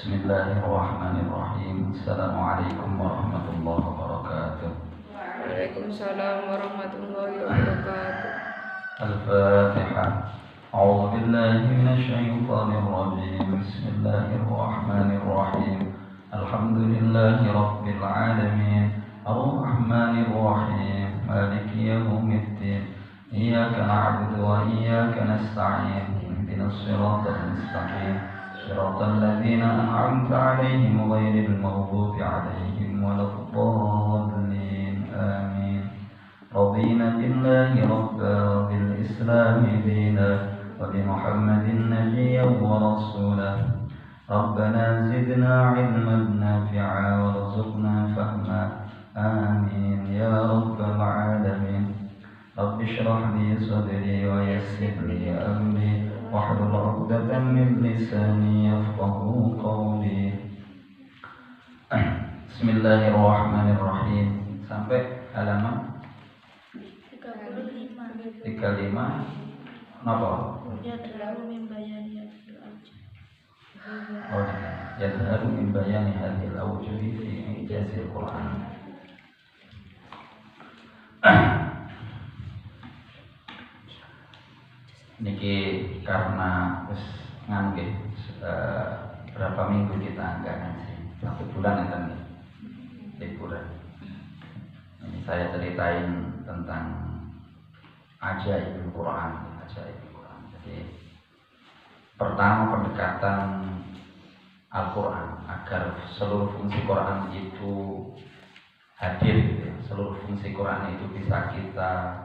Bismillahirrahmanirrahim. Assalamualaikum warahmatullahi wabarakatuh. Waalaikumsalam warahmatullahi wabarakatuh. Al-Fatihah. A'udzu billahi minasyaitonir rajim. Bismillahirrahmanirrahim. Alhamdulillahi rabbil alamin. Ar-Rahmanir Rahim. Maliki yaumiddin. Iyyaka na'budu wa iyyaka nasta'in. Ihdinas siratal mustaqim. صراط الذين أنعمت عليهم غير المغضوب عليهم ولا الضالين آمين. رضينا بالله ربا وبالإسلام دينا وبمحمد نبيا ورسولا. ربنا زدنا علما نافعا وارزقنا فهما آمين يا رب العالمين. رب اشرح لي صدري ويسر لي أمري واحلل عقدة من لساني يفقهوا قولي. Bismillahirrahmanirrahim. Sampai halaman 35. Napa? Oh, yadharu min bayani hadhil awjuhi fi ijazil Qur'an. Niki karena nganggih berapa minggu kita enggak ngaji, 1 bulan enten liburan. Ini saya ceritain tentang ajaibul Quran, ajaibul Quran. Jadi pertama pendekatan Al-Quran agar seluruh fungsi Quran itu hadir, gitu ya. Seluruh fungsi Quran itu bisa kita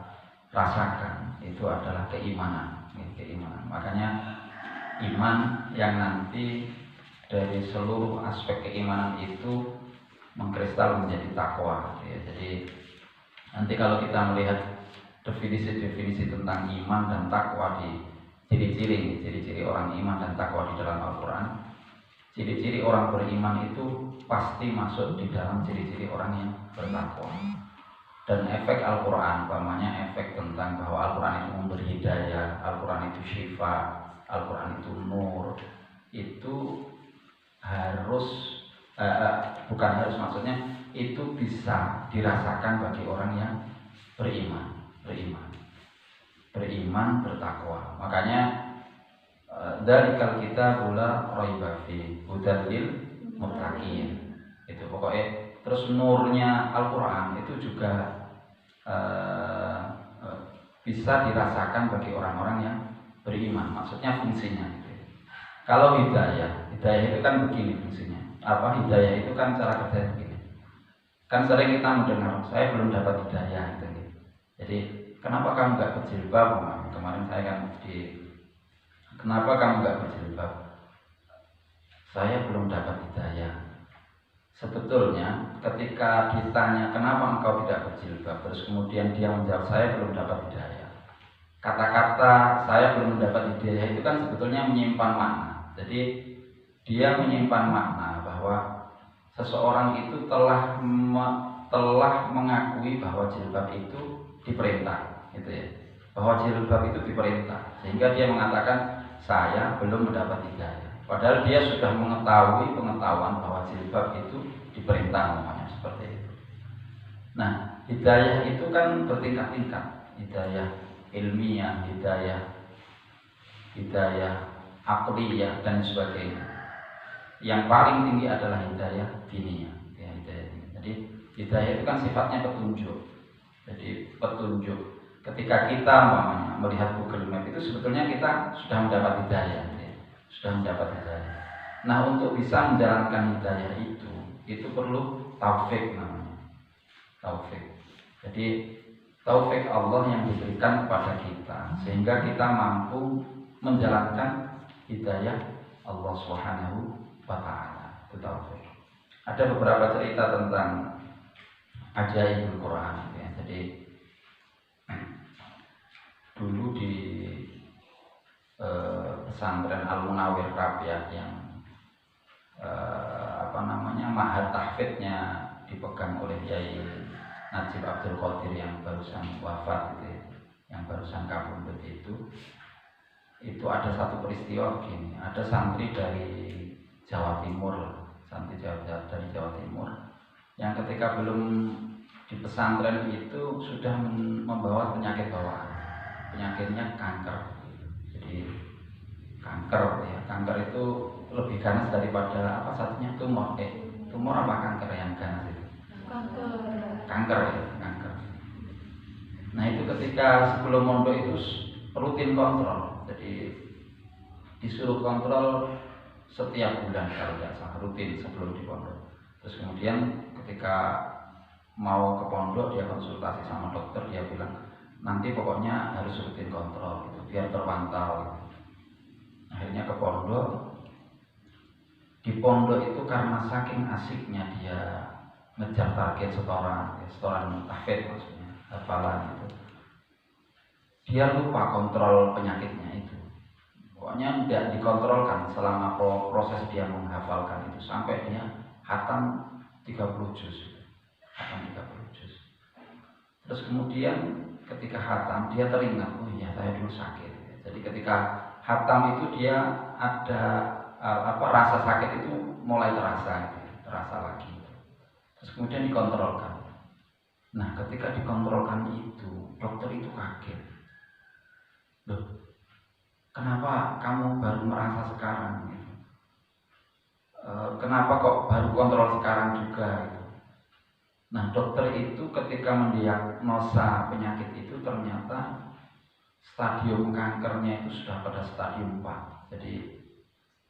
rasakan, itu adalah keimanan. Makanya iman yang nanti dari seluruh aspek keimanan itu mengkristal menjadi takwa, ya. Jadi nanti kalau kita melihat definisi-definisi tentang iman dan takwa di ciri-ciri orang iman dan takwa di dalam Al-Quran, ciri-ciri orang beriman itu pasti masuk di dalam ciri-ciri orang yang bertakwa. Dan efek Al-Quran, umpamanya efek tentang bahwa Al-Quran itu memberi hidayah, Al-Quran itu syifa, Al-Quran itu nur, itu harus, bukan harus, maksudnya itu bisa dirasakan bagi orang yang beriman, bertakwa. Makanya dzalikal kitabul la raiba fihi hudal lil muttaqin. Itu pokoknya. Terus nurnya Al-Quran itu juga bisa dirasakan bagi orang-orang yang beriman. Maksudnya fungsinya gitu. Kalau hidayah itu kan begini fungsinya. Apa hidayah itu kan cara kerja begini. Kan sering kita mendengar, saya belum dapat hidayah gitu. Jadi kenapa kamu nggak berjilbab? Kemarin saya kan kenapa kamu nggak berjilbab? Saya belum dapat hidayah. Sebetulnya ketika ditanya kenapa engkau tidak berjilbab, terus kemudian dia menjawab saya belum dapat hidayah. Kata-kata saya belum mendapat hidayah itu kan sebetulnya menyimpan makna. Jadi dia menyimpan makna bahwa seseorang itu telah mengakui bahwa jilbab itu diperintah, gitu ya. Bahwa jilbab itu diperintah, sehingga dia mengatakan saya belum mendapat hidayah. Padahal dia sudah mengetahui pengetahuan bahwa jilbab itu diperintah, namanya seperti itu. Nah, hidayah itu kan bertingkat-tingkat, hidayah ilmiah, hidayah akliyah dan sebagainya. Yang paling tinggi adalah hidayah diniyah, ya, hidayah diniyah. Jadi hidayah itu kan sifatnya petunjuk. Jadi petunjuk. Ketika kita melihat Google Map itu sebetulnya kita sudah mendapat hidayah. Sudah mendapat hidayah. Nah, untuk bisa menjalankan hidayah itu perlu taufik namanya. Taufik. Jadi taufik Allah yang diberikan kepada kita sehingga kita mampu menjalankan hidayah Allah Subhanahu wa taala. Itu taufik. Ada beberapa cerita tentang ajaibul Quran, ya. Jadi dulu di pesantren Al-Munawwir Rabiah yang mahat tahfidnya dipegang oleh Yai Najib Abdul Qadir yang barusan wafat gitu ya, yang barusan kabundut itu ada satu peristiwa begini. Ada santri dari Jawa Timur, santri dari Jawa Timur, yang ketika belum di pesantren itu sudah membawa penyakit bawaan. Penyakitnya kanker. Jadi kanker ya, kanker itu lebih ganas daripada apa satunya tumor. Tumor apa kanker yang ganas itu? Kanker ya, kanker. Nah itu ketika sebelum mondok itu rutin kontrol. Jadi disuruh kontrol setiap bulan kalau tidak salah, rutin sebelum di pondok. Terus kemudian ketika mau ke pondok dia konsultasi sama dokter, dia bilang nanti pokoknya harus rutin kontrol gitu, biar terpantau. Akhirnya ke pondok. Di pondok itu karena saking asiknya dia ngejar target setoran tahfidz maksudnya, hafalan itu, dia lupa kontrol penyakitnya itu. Pokoknya tidak dikontrolkan selama proses dia menghafalkan itu sampai dia khatam 30 juz. Khatam 30 juz. Terus kemudian ketika khatam dia teringat, oh iya saya dulu sakit. Jadi ketika khatam itu dia ada rasa sakit itu mulai terasa lagi. Terus kemudian dikontrolkan. Nah ketika dikontrolkan itu dokter itu kaget. Loh, kenapa kamu baru merasa sekarang? Gitu. Kenapa kok baru kontrol sekarang juga? Gitu. Nah dokter itu ketika mendiagnosa penyakit itu ternyata stadium kankernya itu sudah pada stadium 4. Jadi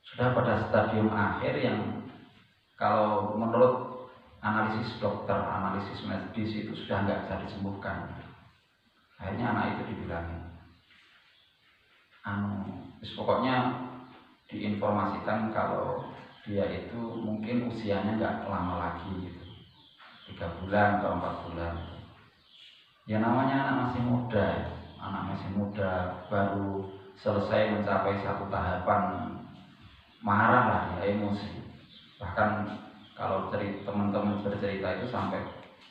sudah pada stadium akhir yang kalau menurut analisis dokter, analisis medis itu sudah nggak bisa disembuhkan. Akhirnya anak itu dibilangin, pokoknya diinformasikan kalau dia itu mungkin usianya nggak lama lagi gitu, 3 bulan atau 4 bulan. Ya namanya anak masih muda, baru selesai mencapai satu tahapan, marah lah dia, emosi. Bahkan kalau teman-teman bercerita itu sampai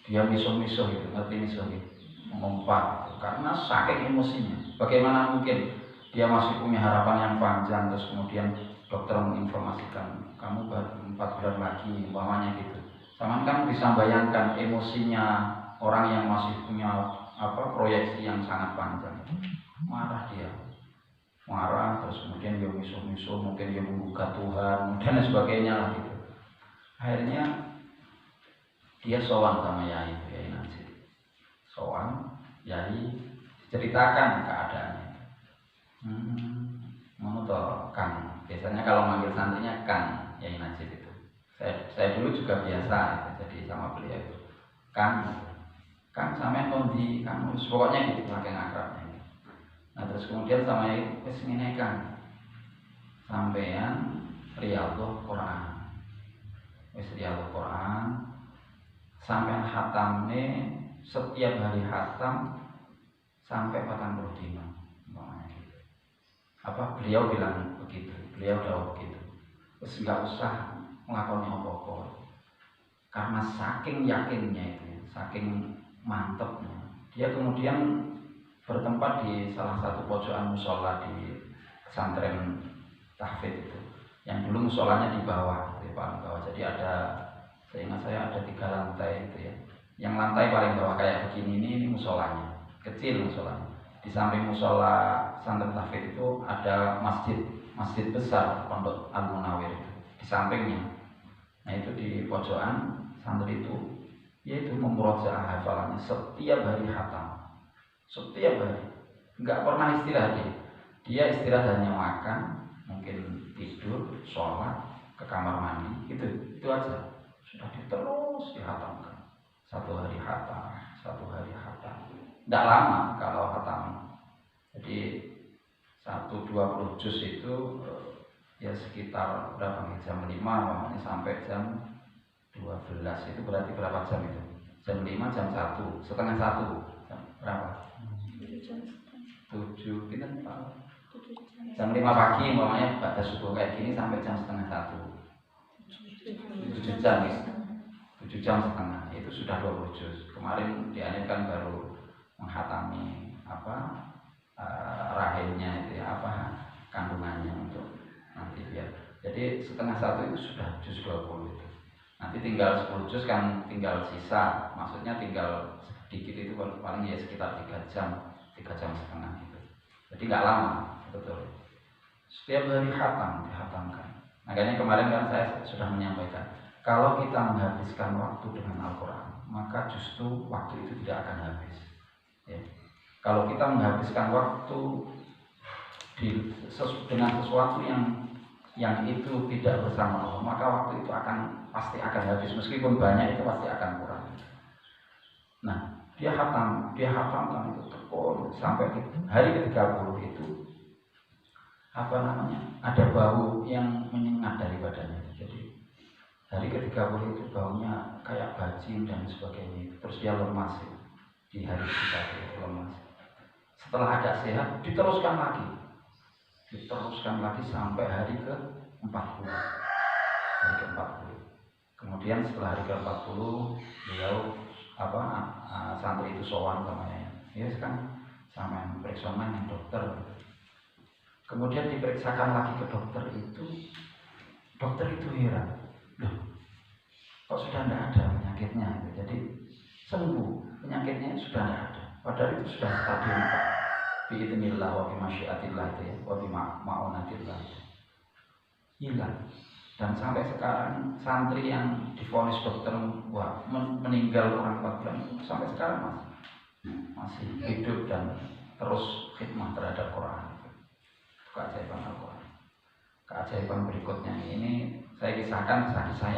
dia misuh-misuh gitu, ngerti misuh gitu, mengumpat gitu, karena saking emosinya. Bagaimana mungkin dia masih punya harapan yang panjang, terus kemudian dokter menginformasikan kamu baru 4 bulan lagi, umpamanya gitu. Sama kan bisa bayangkan emosinya orang yang masih punya proyeksi yang sangat panjang. Marah dia, terus kemudian dia misuh-misuh, mungkin dia menggugat Tuhan dan sebagainya lah gitu. Akhirnya dia sowan sama Yai Najib. Sowan, Yai ceritakan keadaannya. Menurut Kang, biasanya kalau manggil santrinya Kang Yai Najib itu. Saya dulu juga biasa jadi sama beliau itu. Kang sampean kondi, Kang pokoknya gitu saking akrabnya. Nah terus kemudian sama Yai wis ngene Kang. Sampean riyadhah Quran. Wis riyadhah Quran. Sampean khatamne setiap hari khatam sampai 40 dina. Beliau bilang begitu, beliau jawab begitu. Terus nggak usah melakukan apa-apa, karena saking yakinnya itu, saking mantepnya. Dia kemudian bertempat di salah satu pojokan musola di pesantren tahfidz itu, yang dulu musolanya di bawah, di paling bawah. Jadi seingat saya ada 3 lantai itu ya. Yang lantai paling bawah kayak begini ini musolanya, kecil musolanya. Di samping musola pesantren tahfidz itu ada masjid besar Pondok Al Munawir di sampingnya. Nah itu di pojokan santri itu, yaitu memurojaah hafalannya setiap hari khatam, setiap hari, nggak pernah istirahat dia istirahat hanya makan, mungkin tidur, sholat, ke kamar mandi, itu aja. Sudah terus dihatamkan, satu hari khatam. Tidak lama kalau khatam. Jadi 20 juz itu ya sekitar berapa nih, jam 5 namanya sampai jam 12 itu berarti berapa jam itu? Jam 5, jam 1, setengah 1, jam berapa? 7 kita jam 5 pagi umpamanya pada subuh kayak gini sampai jam setengah 1, 7 jam ya? 7 jam setengah, itu sudah 20 juz. Kemarin dianjurkan baru menghatami rahimnya itu ya, kandungannya untuk nanti biar Jadi setengah satu itu sudah juz 20 itu. Nanti tinggal 10 juz kan tinggal sisa, maksudnya tinggal sedikit itu paling ya sekitar 3 jam setengah gitu. Jadi nggak lama, betul. Setiap hari dihatamkan. Makanya kemarin kan saya sudah menyampaikan, kalau kita menghabiskan waktu dengan Al-Quran, maka justru waktu itu tidak akan habis. Ya. Kalau kita menghabiskan waktu dengan sesuatu yang itu tidak bersama Allah, maka waktu itu pasti akan habis, meskipun banyak itu pasti akan kurang. Nah, dia hatamkan itu tekun sampai hari ke-30 itu ada bau yang menyengat dari badannya. Jadi hari ke-30 itu baunya kayak bajing dan sebagainya. Terus dia lemas ya. Di hari ke-30 itu lemas. Setelah agak sehat diteruskan lagi sampai hari ke-40. Hari ke-40. Kemudian setelah hari ke-40 beliau santri itu sowan namanya. Ya kan sama yang periksa yang dokter. Kemudian diperiksakan lagi ke dokter itu heran. Loh, kok sudah tidak ada penyakitnya? Jadi sembuh, penyakitnya sudah tidak ada. Padahal itu sudah stadium 4. Biidznillah wa bimasyiatillah itu ya, wa bima'unatillah. Hilang. Dan sampai sekarang santri yang divonis dokter meninggal kurang 4 bulan sampai sekarang masih hidup dan terus khidmah terhadap Quran. Keajaiban Al-Quran. Keajaiban berikutnya ini saya kisahkan kisah-kisah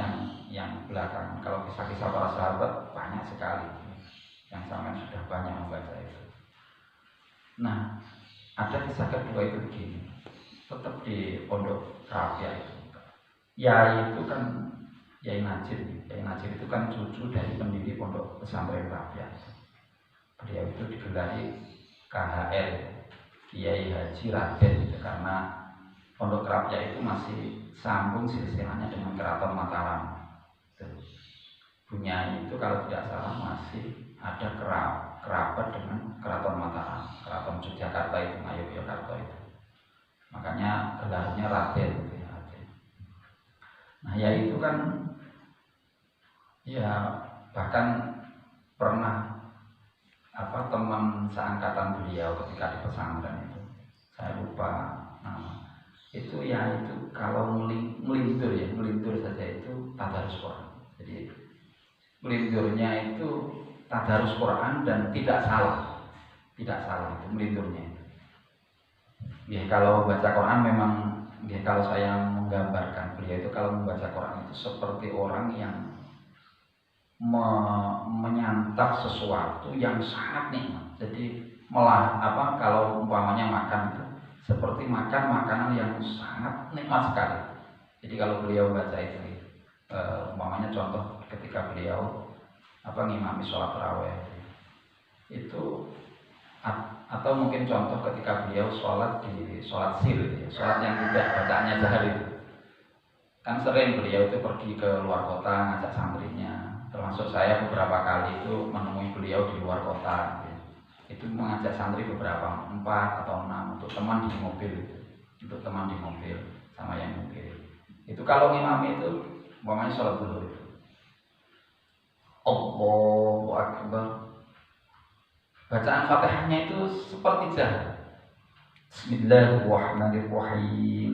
yang belakang. Kalau kisah-kisah para sahabat banyak sekali yang sampai sudah banyak membaca itu. Nah, ada kisah kedua itu begini. Tetap di Pondok Krapia itu. Yai itu kan Yai Najib. Yai Najib itu kan cucu dari pendiri Pondok Pesantren Krapia. Beliau itu digelari KHR, Kiai Haji Raden gitu, karena Pondok Krapia itu masih sambung silsilahnya dengan Keraton Mataram. Bunyai itu kalau tidak salah masih ada kerabat dengan Keraton Mataram, Keraton Yogyakarta itu, Yogyakarta itu. Makanya gelarnya Raden gitu ya, Raden. Nah, ya itu kan ya bahkan pernah teman seangkatan beliau ketika di pesantren itu, saya lupa nama. Itu ya itu kalau melintur saja itu tadarus Quran. Jadi melinturnya itu tadarus Quran dan tidak salah itu melinturnya. Ya kalau baca Quran memang ya, kalau saya menggambarkan beliau itu kalau membaca Quran itu seperti orang yang menyantap sesuatu yang sangat nikmat. Jadi kalau umpamanya makan itu seperti makan makanan yang sangat nikmat sekali. Jadi kalau beliau baca itu umpamanya contoh ketika beliau ngimami sholat tarawih itu, atau mungkin contoh ketika beliau sholat di sholat sir gitu ya, sholat yang tidak bacaannya jahar itu. Kan sering beliau itu pergi ke luar kota ngajak santrinya. Termasuk saya beberapa kali itu menemui beliau di luar kota gitu. Itu mengajak santri beberapa 4 atau 6 untuk teman di mobil sama yang mobil. Itu kalau ngimami itu umpamanya sholat dulu itu Allahu Akbar, bacaan Fatihahnya itu seperti jahar. Bismillahirrahmanirrahim.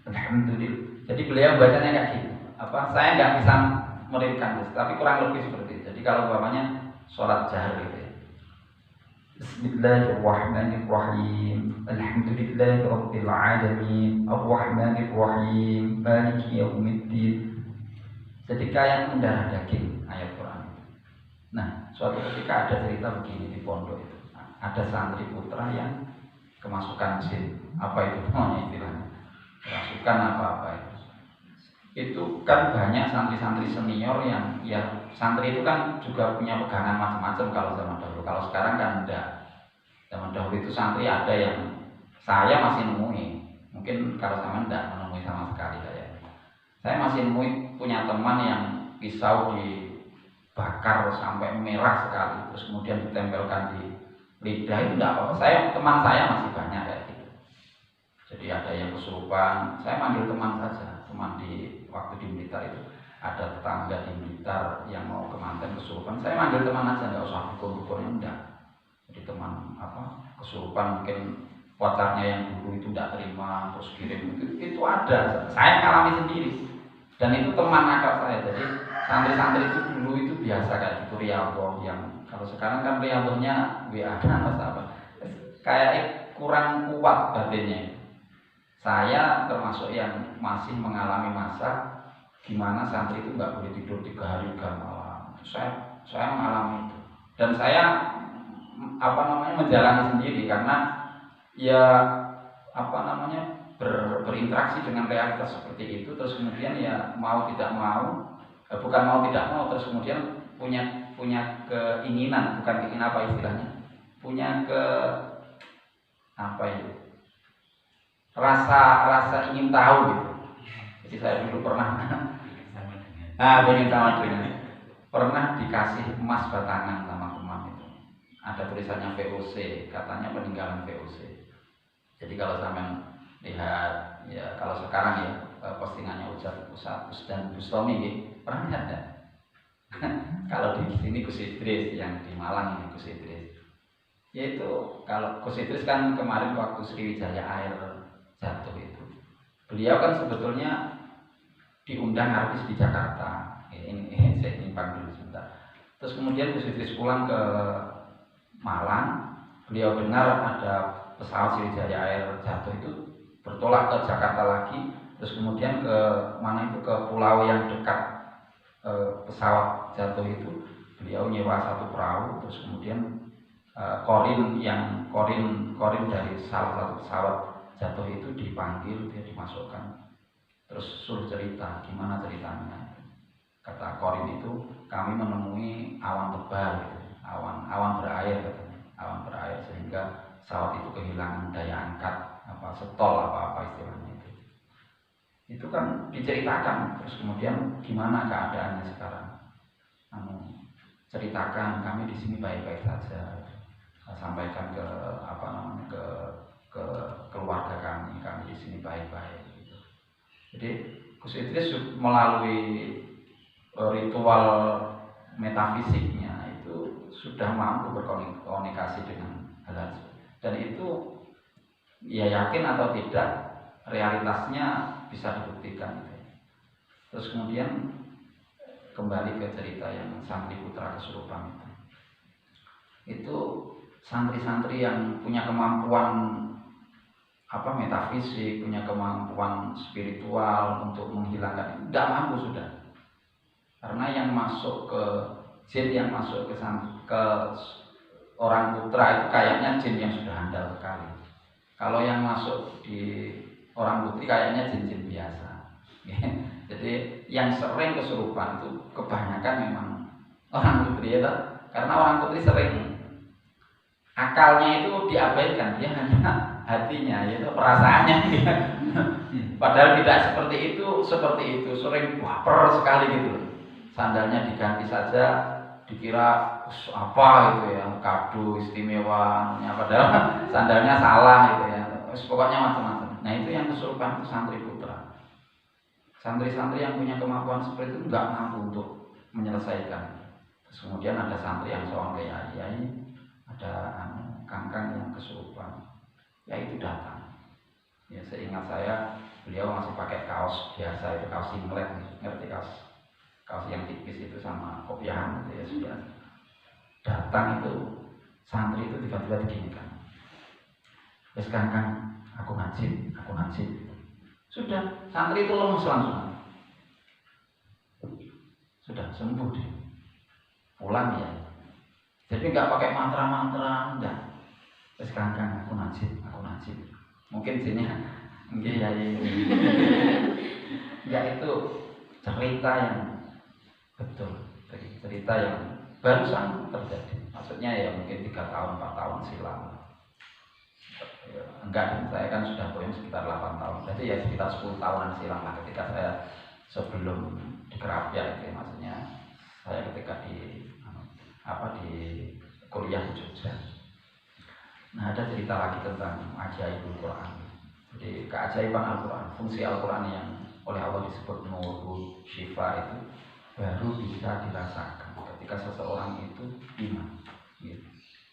Alhamdulillah. Jadi beliau bacanya kayak gitu. Saya nggak bisa meriwayatkan, tapi kurang lebih seperti itu. Jadi kalau umpamanya sholat jahar gitu ya. Bismillahirrahmanirrahim. Alhamdulillahirabbil alamin. Arrahmanirrahim. Maliki yaumiddin. Jadi kayak mendarah daging ayat Quran. Nah, suatu ketika ada cerita begini di pondok itu. Ada santri putra yang kemasukan jin. Apa itu istilahnya? Kemasukan apa itu? Itu kan banyak santri-santri senior yang ya santri itu kan juga punya pegangan macam-macam kalau zaman dahulu. Kalau sekarang kan enggak. Zaman dahulu itu santri ada yang saya masih nemui. Mungkin kalau sama enggak menemui sama sekali saya masih nemui punya teman yang pisau dibakar sampai merah sekali, terus kemudian ditempelkan di lidah, itu enggak apa-apa. Teman saya masih banyak kayak gitu. Jadi ada yang kesurupan, saya manggil teman saja. teman di waktu di Blitar itu ada tetangga di Blitar yang mau kemanten kesurupan. Saya manggil teman aja, nggak usah dukun-dukunnya, enggak. Jadi teman kesurupan mungkin pacarnya yang dulu itu tidak terima terus kirim itu ada. Saya mengalami sendiri dan itu teman akal saya. Jadi santri-santri itu dulu itu biasa kayak gitu riyadhah, yang kalau sekarang kan riyadhahnya WA apa kayak kurang kuat batinnya. Saya termasuk yang masih mengalami masa gimana santri itu nggak boleh tidur 3 hari 3 malam. Saya mengalami itu dan saya menjalani sendiri karena ya berinteraksi dengan realitas seperti itu. Terus kemudian ya mau tidak mau, bukan mau tidak mau, terus kemudian punya keinginan, bukan keinginan apa istilahnya, punya rasa ingin tahu gitu. Jadi saya dulu pernah ingin sama dengan pernah dikasih emas batangan sama teman itu. Ada tulisannya VOC, katanya peninggalan VOC. Jadi kalau sampean lihat ya kalau sekarang ya postingannya Ustaz dan Bustami gitu, pernah lihat enggak? Kalau di sini Gus Idris, yang di Malang ini Gus Idris. Yaitu kalau Gus Idris kan kemarin waktu Sriwijaya Air jatuh itu, beliau kan sebetulnya diundang artis di Jakarta. Ini saya timpang dulu sebentar. Terus kemudian Gus Idris pulang ke Malang, beliau dengar ada pesawat Sriwijaya Air jatuh itu, bertolak ke Jakarta lagi, terus kemudian ke mana itu, ke pulau yang dekat pesawat jatuh itu, beliau nyewa satu perahu, terus kemudian korin dari salah satu pesawat jatuh itu dipanggil, dia dimasukkan, terus suruh cerita gimana ceritanya. Kata korin itu, kami menemui awan tebal gitu, awan berair katanya, awan berair sehingga pesawat itu kehilangan daya angkat, setol apa istilahnya itu. Itu kan diceritakan, terus kemudian gimana keadaannya sekarang? Ceritakan, kami di sini baik-baik saja. Sampaikan ke ke keluarga kami di sini baik-baik gitu. Jadi Gus Idris melalui ritual metafisiknya itu sudah mampu berkomunikasi dengan hal dan itu ya yakin atau tidak realitasnya bisa dibuktikan. Terus kemudian kembali ke cerita yang santri putra kesurupan itu santri-santri yang punya kemampuan metafisik, punya kemampuan spiritual untuk menghilangkan, tidak mampu sudah. Karena yang masuk ke jin, yang masuk ke orang putra itu kayaknya jin yang sudah handal sekali. Kalau yang masuk di orang putri kayaknya jin-jin biasa. Jadi yang sering kesurupan itu kebanyakan memang orang putri ya, karena orang putri sering akalnya itu diabaikan, dia hanya hatinya, yaitu perasaannya. Padahal tidak seperti itu, sering baper sekali gitu. Sandalnya diganti saja, dikira apa itu ya, kado istimewa, padahal sandalnya salah gitu ya. Pokoknya macam-macam. Nah itu yang kesurupan itu santri putra. Santri-santri yang punya kemampuan seperti itu nggak mampu untuk menyelesaikan. Terus kemudian ada santri yang seorang kiai, ada kangkang yang kesurupan, ya itu datang. Ya seingat saya beliau masih pakai kaos biasa, itu kaos singlet, ngerti kaos yang tipis itu sama kopiahan itu ya sudah. Datang itu santri itu tiba-tiba diginikan, wes kangkang, aku ngaji. Sudah, santri itu lemes langsung. Sudah sembuh deh. Pulang ya. Jadi nggak pakai mantra-mantra, enggak. Wes kangkang, aku ngaji. Mungkin jinnya nggih ya. Ya itu cerita yang betul, cerita yang barusan terjadi. Maksudnya ya mungkin 3 tahun 4 tahun silam. Enggak, saya kan sudah poin sekitar 8 tahun. Jadi ya sekitar 10 tahunan silam lah, ketika saya sebelum di Kerapia itu, maksudnya saya ketika di kuliah di Jogja. Nah ada cerita lagi tentang ajaibul Quran. Jadi keajaiban Al-Quran, fungsi Al-Quran yang oleh Allah disebut nurul syifa itu baru bisa dirasakan ketika seseorang itu iman. Gitu.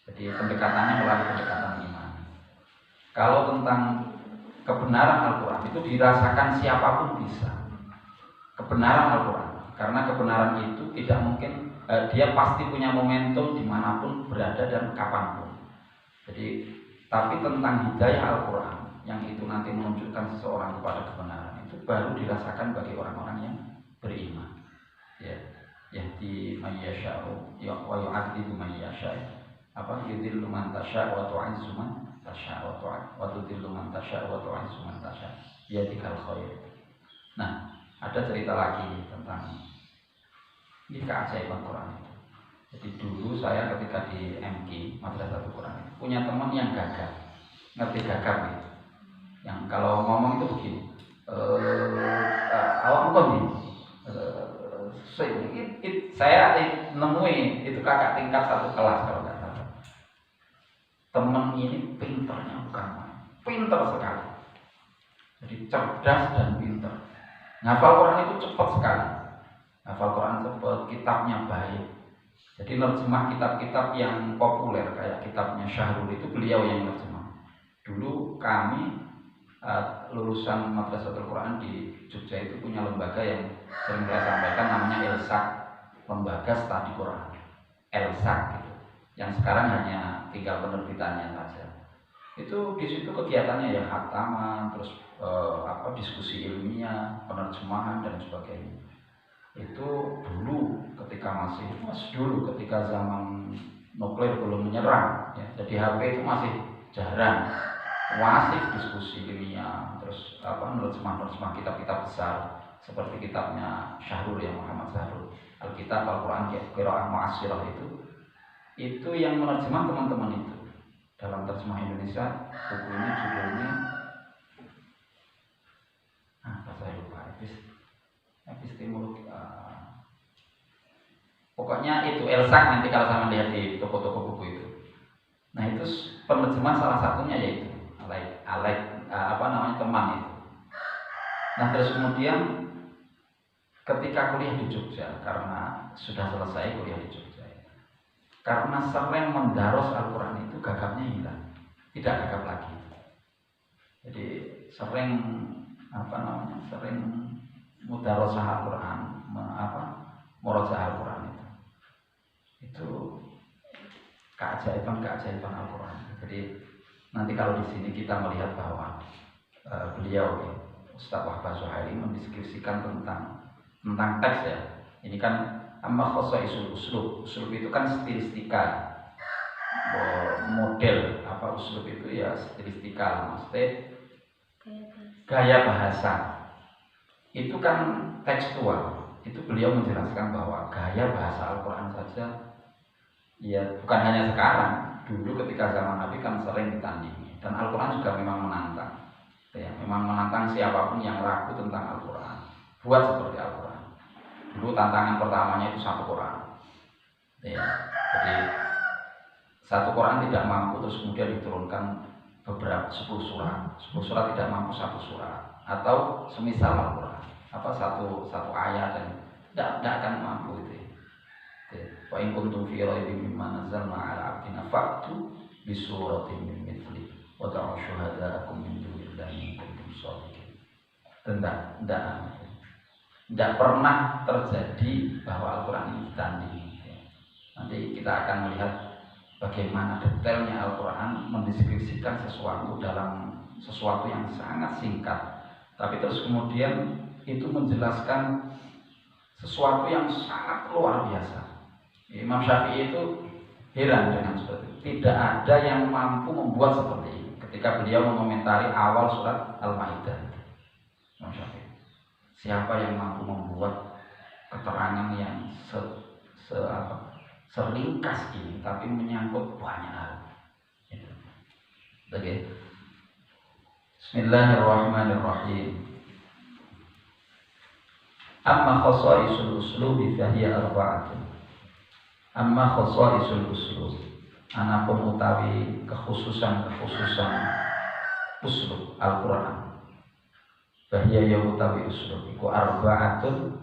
Jadi pendekatannya melalui pendekatan iman. Kalau tentang kebenaran Al-Quran itu dirasakan siapapun bisa. Kebenaran Al-Quran, karena kebenaran itu tidak mungkin dia pasti punya momentum dimanapun berada dan kapanpun. Jadi, tapi tentang hidayah Al-Quran yang itu nanti menunjukkan seseorang kepada kebenaran itu baru dirasakan bagi orang-orang yang beriman. Ya, yahdi man yasha'u wa yu'adzibu man yasha'. Apa yudhillu man tasha' wa tu'izzu man tasha' wa tudhillu man tasha' wa tu'izzu man tasha'. Biyadikal khair. Nah, ada cerita lagi tentang ini keajaiban Quran itu. Jadi dulu saya ketika di MQ Madrasatul Quran itu punya teman yang gagap, ngerti gagap gitu. Yang kalau ngomong itu begini, awak kondi. Saya nemui itu kakak tingkat satu kelas kalau nggak salah. Teman ini pinternya bukan main, pinter sekali. Jadi cerdas dan pinter. Ngafal Quran itu cepat sekali. Ngafal Quran cepat, kitabnya baik. Jadi nerjemah kitab-kitab yang populer kayak kitabnya Syahrul itu beliau yang nerjemah. Dulu kami lulusan Madrasatul Quran di Jogja itu punya lembaga yang sering saya sampaikan namanya ELSAQ, Lembaga Studi Quran. ELSAQ gitu. Yang sekarang hanya tinggal penerbitannya saja. Itu di situ kegiatannya ya khataman, terus diskusi ilmiah, penerjemahan dan sebagainya. Itu dulu ketika ketika zaman nuklir belum menyerang ya. Jadi HP itu masih jarang. Masih diskusi ilmiah, terus menerjemah kitab-kitab besar seperti kitabnya Syahrul yang Muhammad Syahrul, Alkitab Al-Quran Qiraah Mu'asyirah itu yang menerjemah teman-teman itu. Dalam terjemah Indonesia, buku ini judulnya saya lupa, epistemologi. Pokoknya itu ELSAQ, nanti kalau sama lihat di toko-toko buku itu. Nah itu penerjemah salah satunya yaitu teman itu. Nah terus kemudian ketika kuliah di Jogja, karena sudah selesai kuliah di Jogja, karena sering mendaros Al-Quran itu gagapnya hilang, tidak gagap lagi. Jadi sering mudarosah Al-Quran, murojaah Al-Quran itu keajaiban Al-Quran. Jadi nanti kalau di sini kita melihat bahwa beliau Ustaz Wahbah Zuhaili mendiskusikan tentang teks ya. Ini kan amma khosaisul uslub itu kan stilistika, model uslub itu ya stilistika, maksudnya gaya bahasa. Itu kan tekstual. Itu beliau menjelaskan bahwa gaya bahasa Al-Quran saja ya bukan hanya sekarang, dulu ketika zaman Nabi kan sering ditandingi, dan Al-Quran juga memang menantang ya, memang menantang siapapun yang ragu tentang Al-Quran buat seperti Al-Quran. Dulu tantangan pertamanya itu satu Quran ya. Jadi satu Quran tidak mampu, terus kemudian diturunkan beberapa 10 surat tidak mampu satu surat, atau semisal Al-Quran satu ayat dan tidak akan mampu itu. Wa in kuntum fi raibin mimma nazzalna 'ala 'abdina fa'tu bi suratin min mithli wa da'u syuhada'akum min dunillahi in kuntum shadiqin. Tidak pernah terjadi bahwa Al-Quran ini ditandingi. Nanti kita akan melihat bagaimana detailnya Al-Quran mendeskripsikan sesuatu yang sangat singkat, tapi terus kemudian itu menjelaskan sesuatu yang sangat luar biasa. Imam Syafi'i itu heran dengan seperti itu. Tidak ada yang mampu membuat seperti ini ketika beliau mengomentari awal surat Al-Maidah. Imam Syafi'i, siapa yang mampu membuat keterangan yang seringkas ini tapi menyangkut banyak hal. Oke. Bismillahirrahmanirrahim. Amma khasaisul uslubi fahiya arba'atun. Amma khasaisul uslub, anapun utawi kekhususan uslub Al-Quran, Bahya ya utawi uslub iku arba'atun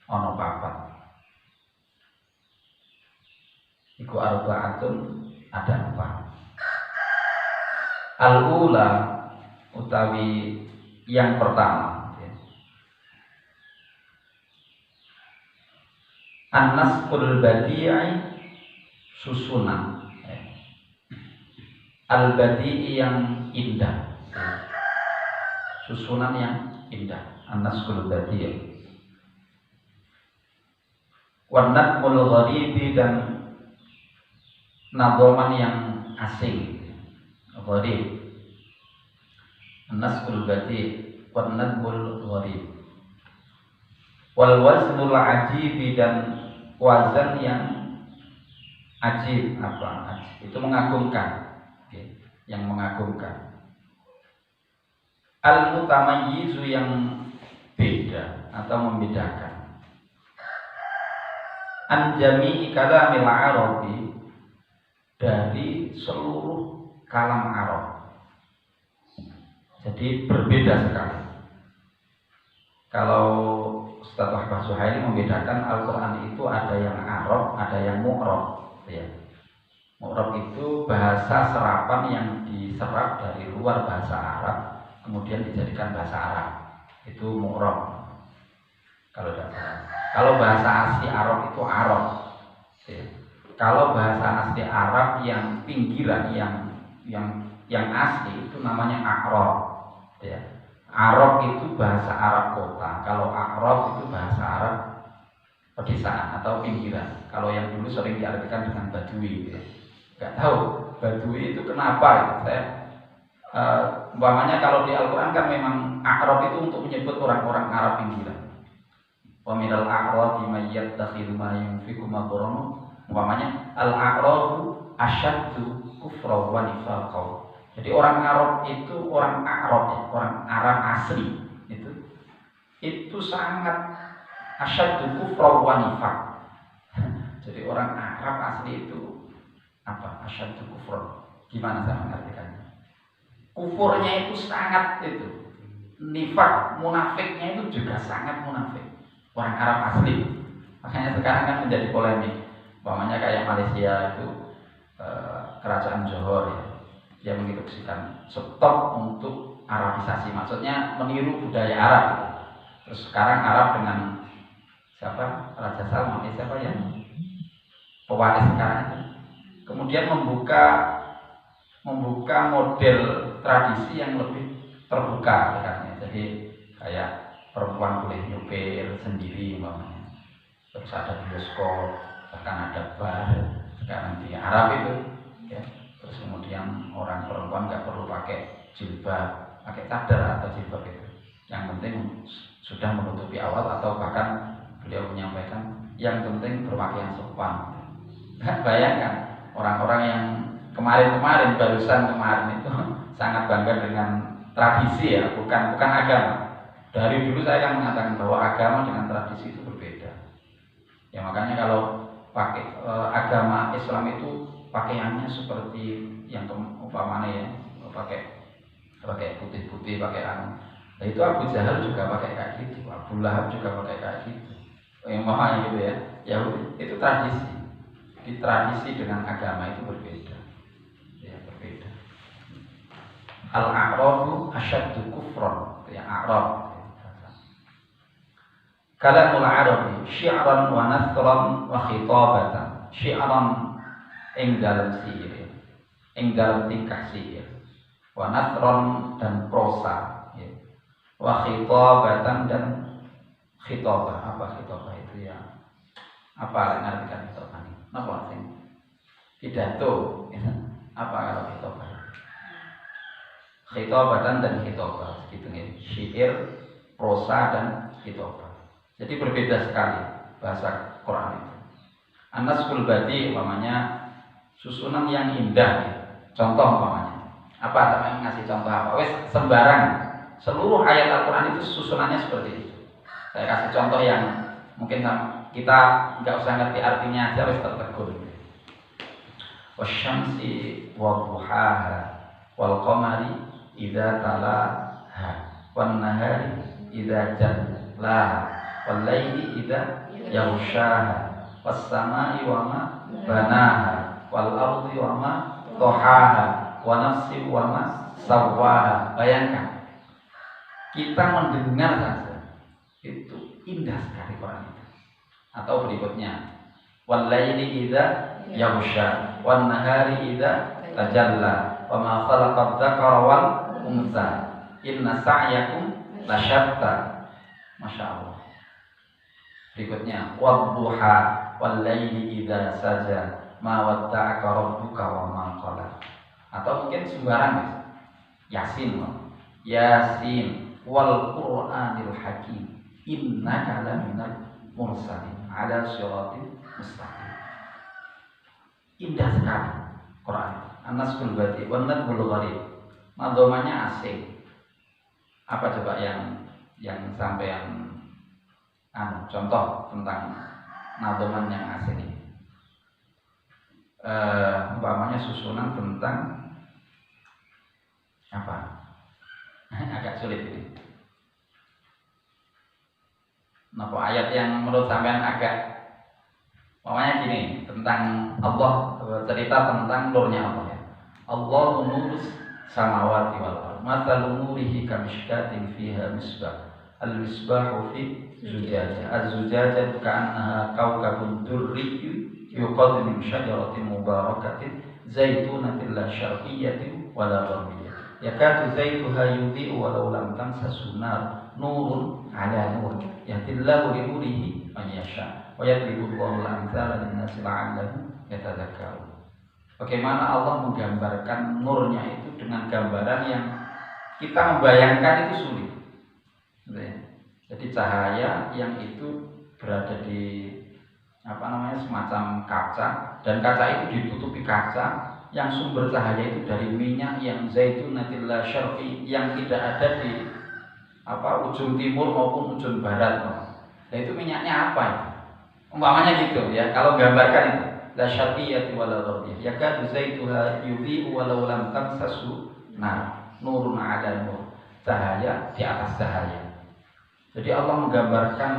ana papat. Iku arba'atun ada 4. Al-ula utawi yang pertama an-nasqul badi'i susunan. Al-badi'i yang indah. Susunan yang indah. An-nasqul badi'i. Wa nadmul gharibi dan nadhaman yang asing. Gharib. An-nasqul badi' wa nadmul gharib. Wal waznul ajibi dan wazan yang ajib apa? Itu mengagumkan. Oke, yang mengagumkan. Al-mutamayyizu yang beda atau membedakan. An jami'i kalamil arabi dari seluruh kalam Arab. Jadi berbeda sekali. Kalau Ustaz Wahbah Suhaili membedakan Al-Quran itu ada yang Arab, ada yang Mu'rab. Ya. Mu'rab itu bahasa serapan yang diserap dari luar bahasa Arab, kemudian dijadikan bahasa Arab. Itu Mu'rab. Kalau tidak salah. Kalau bahasa asli Arab itu Arab. Ya. Kalau bahasa asli Arab yang pinggiran, yang asli itu namanya A'rab. Ya. Arab itu bahasa Arab kota. Kalau A'rab itu bahasa Arab pedesaan atau pinggiran. Kalau yang dulu sering diartikan dengan Badui. Ya. Gak tahu Badui itu kenapa. Saya umpamanya kalau di Al-Quran kan memang A'rab itu untuk menyebut orang-orang Arab pinggiran. Wa minal a'rabi may yattakhidhu ma yunfiqu maghramu. Umpamanya al-a'rabu asyaddu kufra wa nifaqan. Jadi orang Arab itu orang Arab ya, orang Arab asli itu sangat asyaddu kufra wa nifaq. Jadi orang Arab asli itu apa? Asyaddu kufra. Gimana saya mengartikannya? Kufurnya itu sangat itu. Nifaq, munafiknya itu juga sangat munafik. Orang Arab asli. Makanya sekarang kan menjadi polemik. Umpamanya kayak Malaysia itu kerajaan Johor ya. Dia menginstruksikan stop untuk Arabisasi, maksudnya meniru budaya Arab gitu. Terus sekarang Arab dengan siapa? Raja Salman, siapa yang pewaris sekarang itu? Kemudian membuka model tradisi yang lebih terbuka katanya. Jadi kayak perempuan boleh nyupir sendiri umpamanya. Terus ada bioskop, bahkan ada bar sekarang di Arab itu ya. Terus kemudian orang perempuan nggak perlu pakai jilbab, pakai cadar atau jilbab itu. Yang penting sudah menutupi aurat atau bahkan beliau menyampaikan yang penting berpakaian sopan. Bayangkan orang-orang yang kemarin barusan kemarin itu sangat bangga dengan tradisi ya, bukan agama. Dari dulu saya kan mengatakan bahwa agama dengan tradisi itu berbeda. Ya makanya kalau pakai agama Islam itu pakaiannya seperti yang umpamanya ya, pakai putih-putih, pakai anu. Nah itu Abu Jahal juga pakai kayak gitu, Abu Lahab juga pakai kayak gitu. Yang mahal gitu ya. Ya itu tradisi. Di tradisi dengan agama itu berbeda. Ya berbeda. Al-A'rabu asyaddu kufran, ya A'rab. Kalamul Arabi syi'ran wa nathran wa khitabatan. Syi'ran ing dalam syair, ing dalam tingkah syair, wa nathron dan prosa, ya. Wa khitabatan dan khitabah. Apa khitabah itu ya? Apa artikan khitabah ini? Apa artinya? Pidato. Ya. Apa kalau khitabah? Khitabatan dan khitabah, gitu ya. Syair, prosa dan khitabah. Jadi berbeda sekali bahasa Quran itu. An-nasqul badi umpamanya susunan yang indah ya. Contoh umpamanya apa namanya ngasih contoh apa wes sembarang seluruh ayat Al-Quran itu susunannya seperti itu. Saya kasih contoh yang mungkin kita nggak usah ngerti artinya aja wes tertegun. Wasyamsi wa duhaha wal qamari idza talaha. wan nahari idza jallaha wal laili idza yaghshaha was samai wa ma banaha wal ardi wa ma tahaha wa nafsi wa ma sawwaha. Bayangkan kita mendengar saja itu indah sekali Quran itu. Atau berikutnya wal laili idza yaghsha wan nahari idza tajalla wa ma khalaqadz dzakara wal untha inna sa'yakum lasyatta. Masya Allah. Berikutnya wadduha wal laili idza saja ma wadda'aka rabbuka wa ma qala. Atau mungkin sembarang Yasin, Yasin wal Qur'anil Hakim innaka laminal mursalin ala siratin mustaqim. Indah sekali Quran. An-Nasbul Badi wa Nadbul Gharib. Nadomanya asing. Apa coba yang sampean contoh tentang nadoman yang asing ini? Umpamanya susunan tentang apa? Agak sulit ini. Napa ayat yang menurut sampean agak umpamanya gini tentang Allah, cerita tentang nurnya Allah ya. Allahu nurus samawati wal ardh. Mathalu nurihi kamishkatin fiha misbah. Al-misbahu fi zujajah. Az-zujajah ka'annaha kawkabun durriyyun yuqad min syajaratin mubarakatin zaitunatin la syarqiyyatin wa la gharbiyyah. Yakadu zaituha yudhi'u walau lam tamsasu nar nurun 'ala nur yahdillahu li nurihi man yasha wa yadribullahu al-amthala lin-nasi la'allahum yatadzakkarun. Bagaimana Allah menggambarkan nurnya itu dengan gambaran yang kita membayangkan itu sulit. Jadi cahaya yang itu berada di semacam kaca, dan kaca itu ditutupi kaca yang sumber cahaya itu dari minyak yang zaitunatil la syarqi, yang tidak ada di ujung timur maupun ujung barat. Nah itu minyaknya apa itu? Umpamanya gitu ya, kalau gambarkan itu la syarqiyyati wala gharbiyah yakadu zaituha yudhi'u walau lam tamsasu nar nurun 'ala nur, cahaya di atas cahaya. Jadi Allah menggambarkan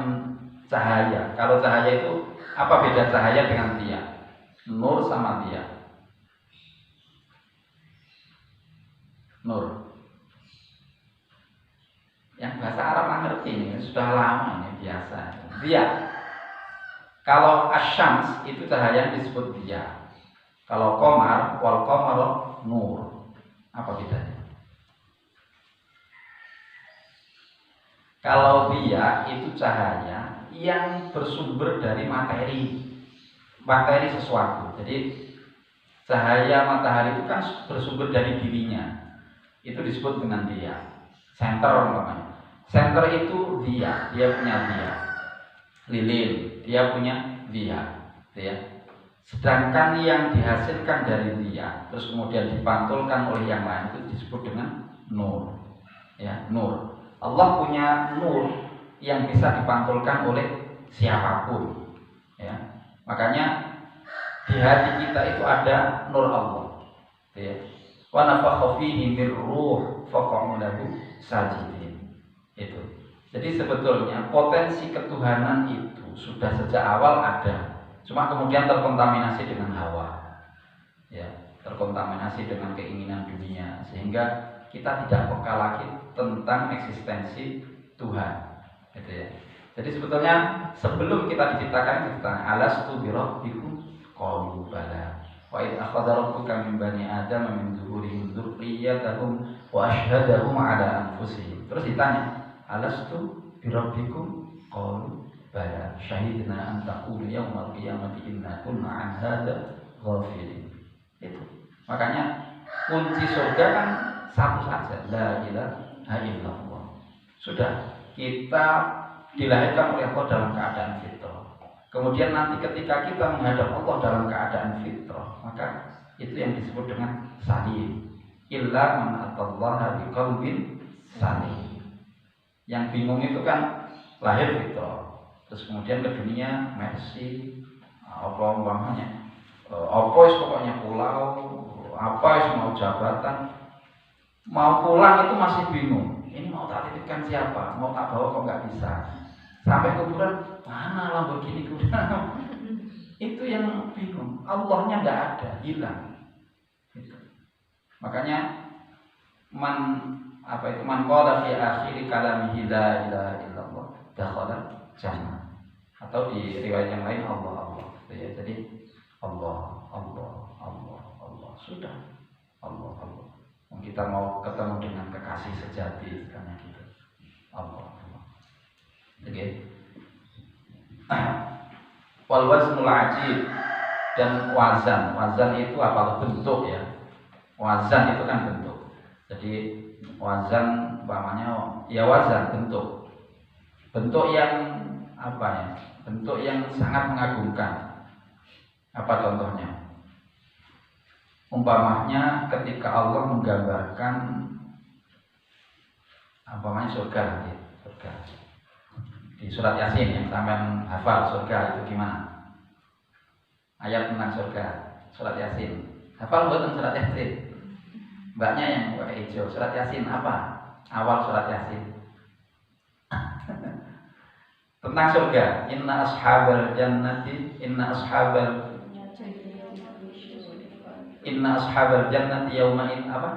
cahaya. Kalau cahaya itu apa beda cahaya dengan dia? Nur sama dia. Nur. Yang bahasa Arab nggak ngerti ini, sudah lama ini biasa. Dia. Kalau asyams itu cahaya disebut dia. Kalau qamar wal qamar nur. Apa bedanya? Kalau dia itu cahaya yang bersumber dari materi sesuatu. Jadi cahaya matahari itu kan bersumber dari dirinya. Itu disebut dengan dia. Senter namanya. Senter itu dia punya dia. Lilin, dia punya dia. Sedangkan yang dihasilkan dari dia, terus kemudian dipantulkan oleh yang lain itu disebut dengan nur. Ya, nur. Allah punya nur yang bisa dipantulkan oleh siapapun. Ya. Makanya di hati kita itu ada nur Allah. Ya. Wa nafakha fihi min ruh faqa'u lahu sajidin. Itu. Jadi sebetulnya potensi ketuhanan itu sudah sejak awal ada. Cuma kemudian terkontaminasi dengan hawa. Ya, terkontaminasi dengan keinginan dunia sehingga kita tidak peka lagi tentang eksistensi Tuhan, gitu ya. Jadi sebetulnya sebelum kita diciptakan alastu bi rabbikum qalu bala wa id akhadha rabbuka min bani adam min zuhurihim dzurriyyatahum wa ashhadahum ala anfusihim. Terus ditanya, alastu bi rabbikum qalu bala syahidna an taqulu yaumal qiyamati inna kunna an hadza ghafilin. Itu. Makanya kunci surga kan satu saja, la ilaha illallah. Sudah, kita dilahirkan oleh Allah dalam keadaan fitrah. Kemudian nanti ketika kita menghadap Allah dalam keadaan fitrah, maka itu yang disebut dengan salim. Illa man atallaha biqalbin salim. Yang bingung itu kan lahir fitrah, terus kemudian ke dunia mercy, apa umpamanya, pokoknya pulau, mau jabatan, mau pulang itu masih bingung. Ini mau tak titipkan siapa? Mau tak bawa kok nggak bisa? Sampai kuburan, mana Lamborghini kuda? Itu yang bingung. Allahnya nggak ada, hilang. Gitu. Makanya man qala fi akhir kalamihi la ilaha illallah dakhala jannah. Atau di riwayat yang lain Allah. Ya, jadi Allah. Sudah. Allah. Kita mau ketemu dengan kekasih sejati karena gitu. Allah. Oke. Wal waznul ajib dan wazan. Wazan itu apa? Bentuk ya. Wazan itu kan bentuk. Jadi wazan umpamanya ya wazan bentuk. Bentuk yang apa ya? Bentuk yang sangat mengagumkan. Apa contohnya? Umpamanya ketika Allah menggambarkan surga. Di surat Yasin yang sampean hafal surga itu gimana? Ayat tentang surga, surat Yasin. Hafal bukan surat Yasin? Mbaknya yang pakai hijau, surat Yasin apa? Awal surat Yasin. Tentang surga, inna ashabal jannati yawma apa?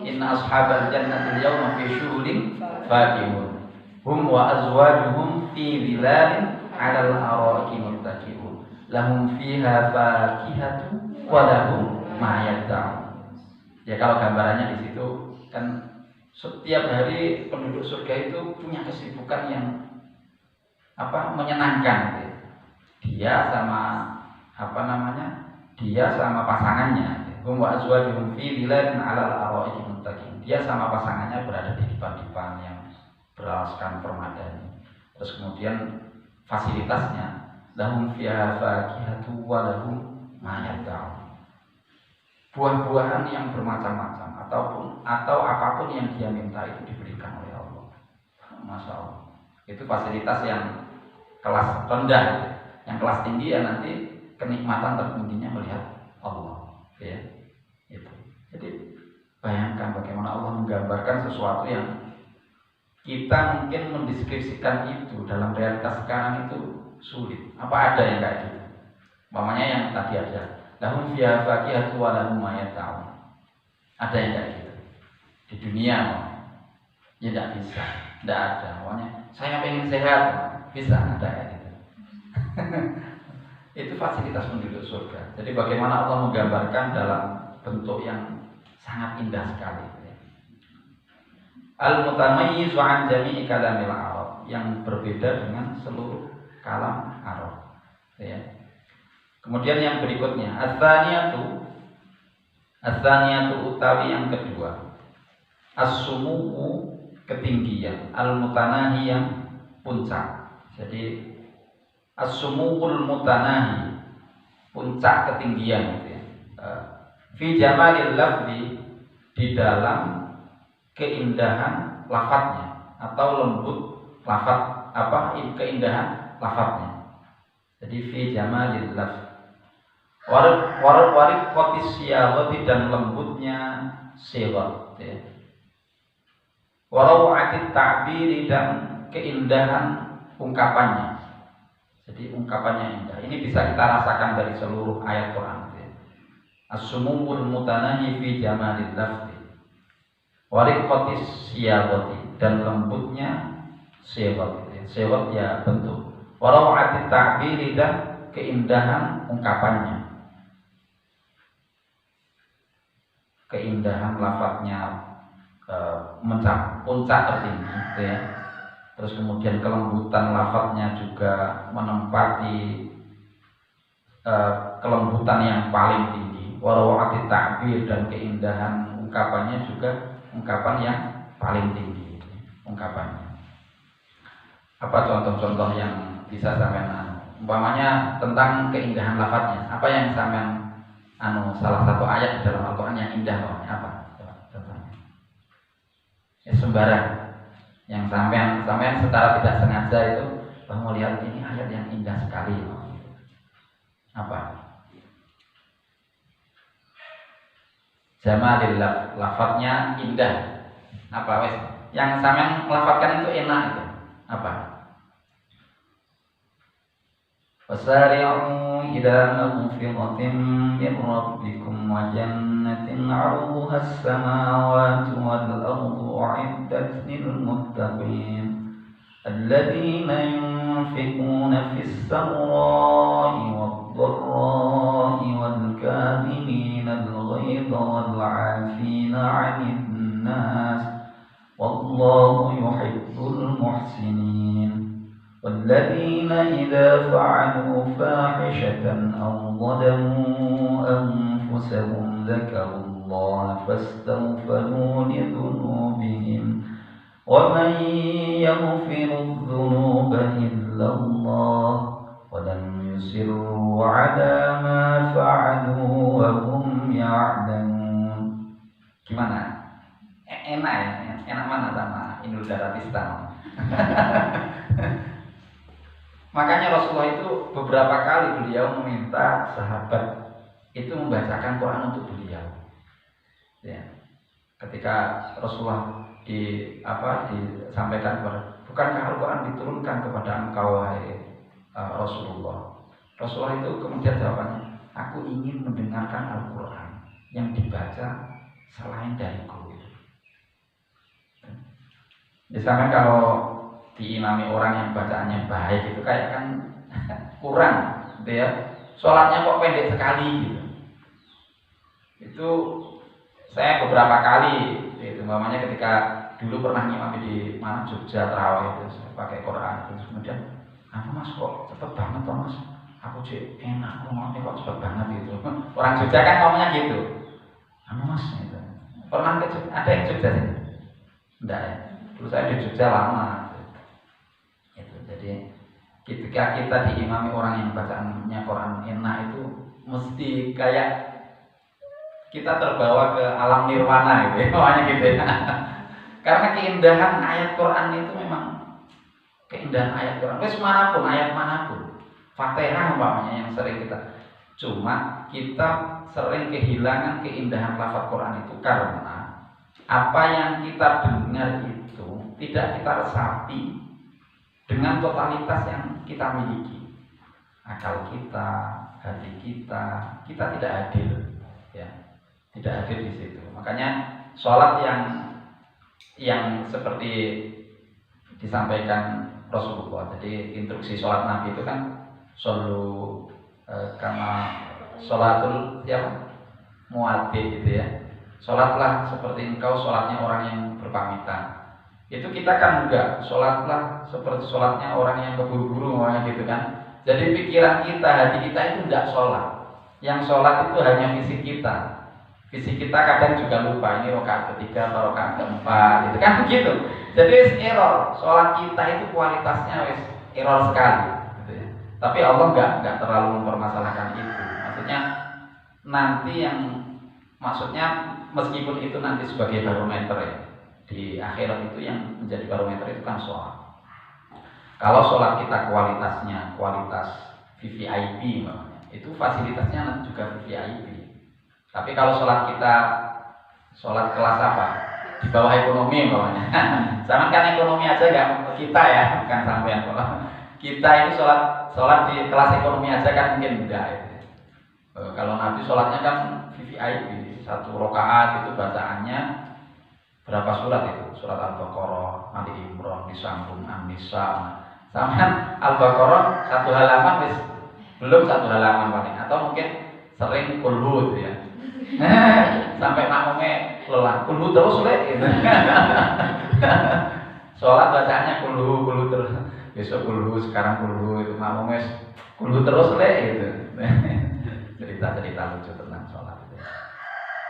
Inna ashabal jannati yawma fi syughulin fakihun hum wa azwajuhum fi dhilalin 'alal ara'iki muttaqi'un lahum fiha fakihatu wa lahum ma yad'un. Ya kalau gambarannya di situ kan setiap hari penduduk surga itu punya kesibukan yang menyenangkan. Dia sama pasangannya. Hum wa azwajuhum fi dhilalin 'alal ara'iki muttaqin. Dia sama pasangannya berada di dipan-dipan yang beralaskan permadani. Terus kemudian fasilitasnya lahum fiha fakihatu wa lahum ma yad'un. Buah-buahan yang bermacam-macam atau apapun yang dia minta itu diberikan oleh Allah. Masya Allah. Itu fasilitas yang kelas rendah. Yang kelas tinggi ya nanti kenikmatan tertingginya melihat Allah. Ya. Itu. Jadi bayangkan bagaimana Allah menggambarkan sesuatu yang kita mungkin mendeskripsikan itu dalam realitas sekarang itu sulit. Apa ada yang kayak gitu? Umpamanya yang tadi ada, lahum fiha fakihatu wa lahum ma yad'un. Ada yang kayak gitu di dunia? Ya tidak bisa, tidak ada. Pokoknya saya pengen sehat, bisa ada kayak gitu. Itu fasilitas penduduk surga. Jadi bagaimana Allah menggambarkan dalam bentuk yang sangat indah sekali. Al-mutamayyizu an jami'i kalamil Arab, yang berbeda dengan seluruh kalam Arab. Ya. Kemudian yang berikutnya, ats-tsaniyatu utawi yang kedua, as-sumu'u ketinggian, al-mutanahi yang puncak. Jadi as-sumu'ul mutanahi, puncak ketinggian gitu ya. Fi jamalil lafzi, di dalam keindahan lafadznya atau lembut lafadz keindahan lafadznya. Jadi fi jamalil lafz warid qatis siyagati, dan lembutnya sigat ya. Waraw'atit ta'biri, dan keindahan ungkapannya. Jadi ungkapannya indah. Ini bisa kita rasakan dari seluruh ayat Quran ya. As-sumumul mutanahi fi jamalil lafzi wariqatis siyagati, dan lembutnya sigat ya. Sigat ya bentuk. Waraw'atit ta'biri, dan keindahan ungkapannya. Keindahan lafadznya puncak tertinggi ya. Terus kemudian kelembutan lafadznya juga menempati kelembutan yang paling tinggi. Warawati ta'bir, dan keindahan ungkapannya juga ungkapan yang paling tinggi ungkapannya. Apa contoh-contoh yang bisa sampean umpamanya tentang keindahan lafadznya? Apa yang sampean salah satu ayat di dalam Al-Qur'an yang indah apa? Contohnya. Ya sembarang yang sampean secara tidak sengaja itu melihat ini ayat yang indah sekali. Apa? Jamalil lafadznya indah. Apa wes? Yang sampean melafadzkan itu enak itu. Apa? Wasari'u ila maghfiratin min rabbikum wa jannatin 'arduha as-samawati wal ardu 'iddat lil muttaqin alladzina yunfiquna fis sarra'i wad-dharra'i wal kadhimina al-ghayza wal 'afina 'anil nas wallahu yuhibbul muhsinin. والذين إذا فعلوا فاحشة أو ظلموا أنفسهم ذكروا الله فاستغفروا لذنوبهم ومن يغفر الذنوب إلا الله ولم يصروا على ما فعلوا وهم يعلمون. Gimana? Enak ya? Enak mana sama Indul Daratista? Makanya Rasulullah itu beberapa kali beliau meminta sahabat itu membacakan Quran untuk beliau. Ya. Ketika Rasulullah disampaikan kepada, bukankah Al-Quran diturunkan kepada engkau wahai Rasulullah? Rasulullah itu kemudian jawabannya, aku ingin mendengarkan Al-Quran yang dibaca selain dariku. Misalnya kalau diimami orang yang bacaannya baik itu kayak kan kurang gitu ya. Sholatnya kok pendek sekali gitu. Itu saya beberapa kali itu umpamanya ketika dulu pernah ngimami di mana Jogja Terawih itu pakai Quran terus kemudian mas kok cepet banget toh mas, aku cek enak ngomongnya kok cepet banget gitu. Orang Jogja kan ngomongnya gitu. Mas gitu. Pernah ke Jogja? Ada yang Jogja sih? Enggak ya. Terus saya di Jogja lama. Jadi ketika kita diimami orang yang bacaannya Quran enak itu mesti kayak kita terbawa ke alam nirwana gitu ya, makanya gitu ya. Karena keindahan ayat Quran itu memang keindahan ayat Quran. Wes manapun ayat manapun, Fatihah umpamanya yang sering kita. Cuma kita sering kehilangan keindahan lafaz Quran itu karena apa yang kita dengar itu tidak kita resapi dengan totalitas yang kita miliki, akal kita, hati kita tidak hadir, ya, tidak hadir di situ. Makanya sholat yang seperti disampaikan Rasulullah. Jadi instruksi sholat Nabi itu kan solu karena sholatul muadzin gitu ya. Sholatlah seperti engkau sholatnya orang yang berpamitan. Itu kita kan enggak, sholatlah seperti sholatnya orang yang keburu-buru makanya gitu kan. Jadi pikiran kita, hati kita itu enggak sholat. Yang sholat itu hanya fisik kita. Fisik kita kadang juga lupa ini rakaat ketiga atau rakaat keempat, itu kan begitu. Jadi error, sholat kita itu kualitasnya error sekali gitu ya. Tapi Allah enggak terlalu mempermasalahkan itu. Maksudnya meskipun itu nanti sebagai barometer ya. Di akhirat itu yang menjadi barometer itu kan sholat. Kalau sholat kita kualitasnya kualitas VVIP itu fasilitasnya nanti juga VVIP. Tapi kalau sholat kita sholat kelas apa? Di bawah ekonomi umpamanya. Sama kan ekonomi aja enggak kita ya, bukan sampean kalau kita ini sholat di kelas ekonomi aja kan mungkin enggak itu. Kalau Nabi sholatnya kan VVIP, satu rakaat itu bacaannya berapa surat itu? Surat Al-Baqarah, Ali Imran, disambung An-Nisa. Sama Al-Baqarah satu halaman belum satu halaman paling, atau mungkin sering kulhu gitu ya. Sampai makmumnya lelah, kulhu terus gitu. Sholat bacaannya kulhu terus. Besok kulhu, sekarang kulhu, itu makmumnya kulhu terus gitu. Cerita-cerita lucu tentang sholat.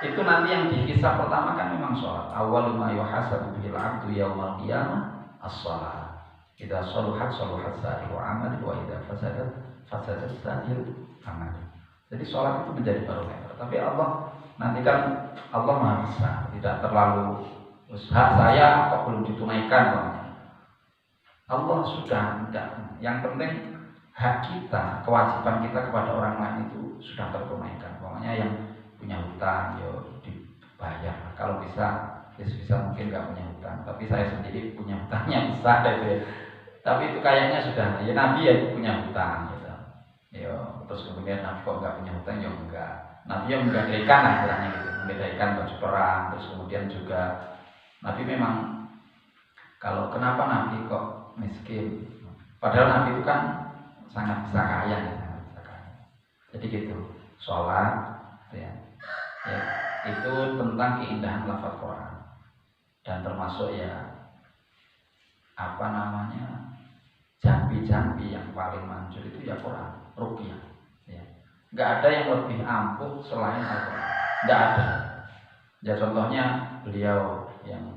Itu nanti yang dihisab pertama kan memang sholat. Awwalu ma yuhasabu bihil 'abdu yaumal qiyamah as-shalah. Idza shaluhat sa'iru 'amali wa idza fasadat sa'iru 'amali. Jadi sholat itu menjadi barometer. Tapi Allah nanti kan Allah Maha Besar, tidak terlalu hak saya kok belum ditunaikan. Allah sudah tidak. Yang penting hak kita, kewajiban kita kepada orang lain itu sudah tertunaikan. Pokoknya yang punya hutang, bayar. Kalau bisa mungkin nggak punya hutang, tapi saya sendiri punya hutangnya besar gitu ya. Tapi itu kayaknya sudah, ya Nabi ya punya hutang gitu. Ya, terus kemudian Nabi kok nggak punya hutang, ya enggak. Nabi yang menggadaikan lah istilahnya gitu, menggadaikan baju perang. Terus kemudian juga Nabi memang, kalau kenapa Nabi kok miskin? Padahal Nabi itu kan sangat bisa kaya, ya, sangat bisa kaya. Jadi gitu, sholat, ya, itu tentang keindahan lafaz Quran. Dan termasuk ya apa namanya, jambi-jambi yang paling manjur itu ya Quran, ruqyah. Ya. Nggak ada yang lebih ampuh selain Al-Quran. Nggak ada. Ya contohnya beliau yang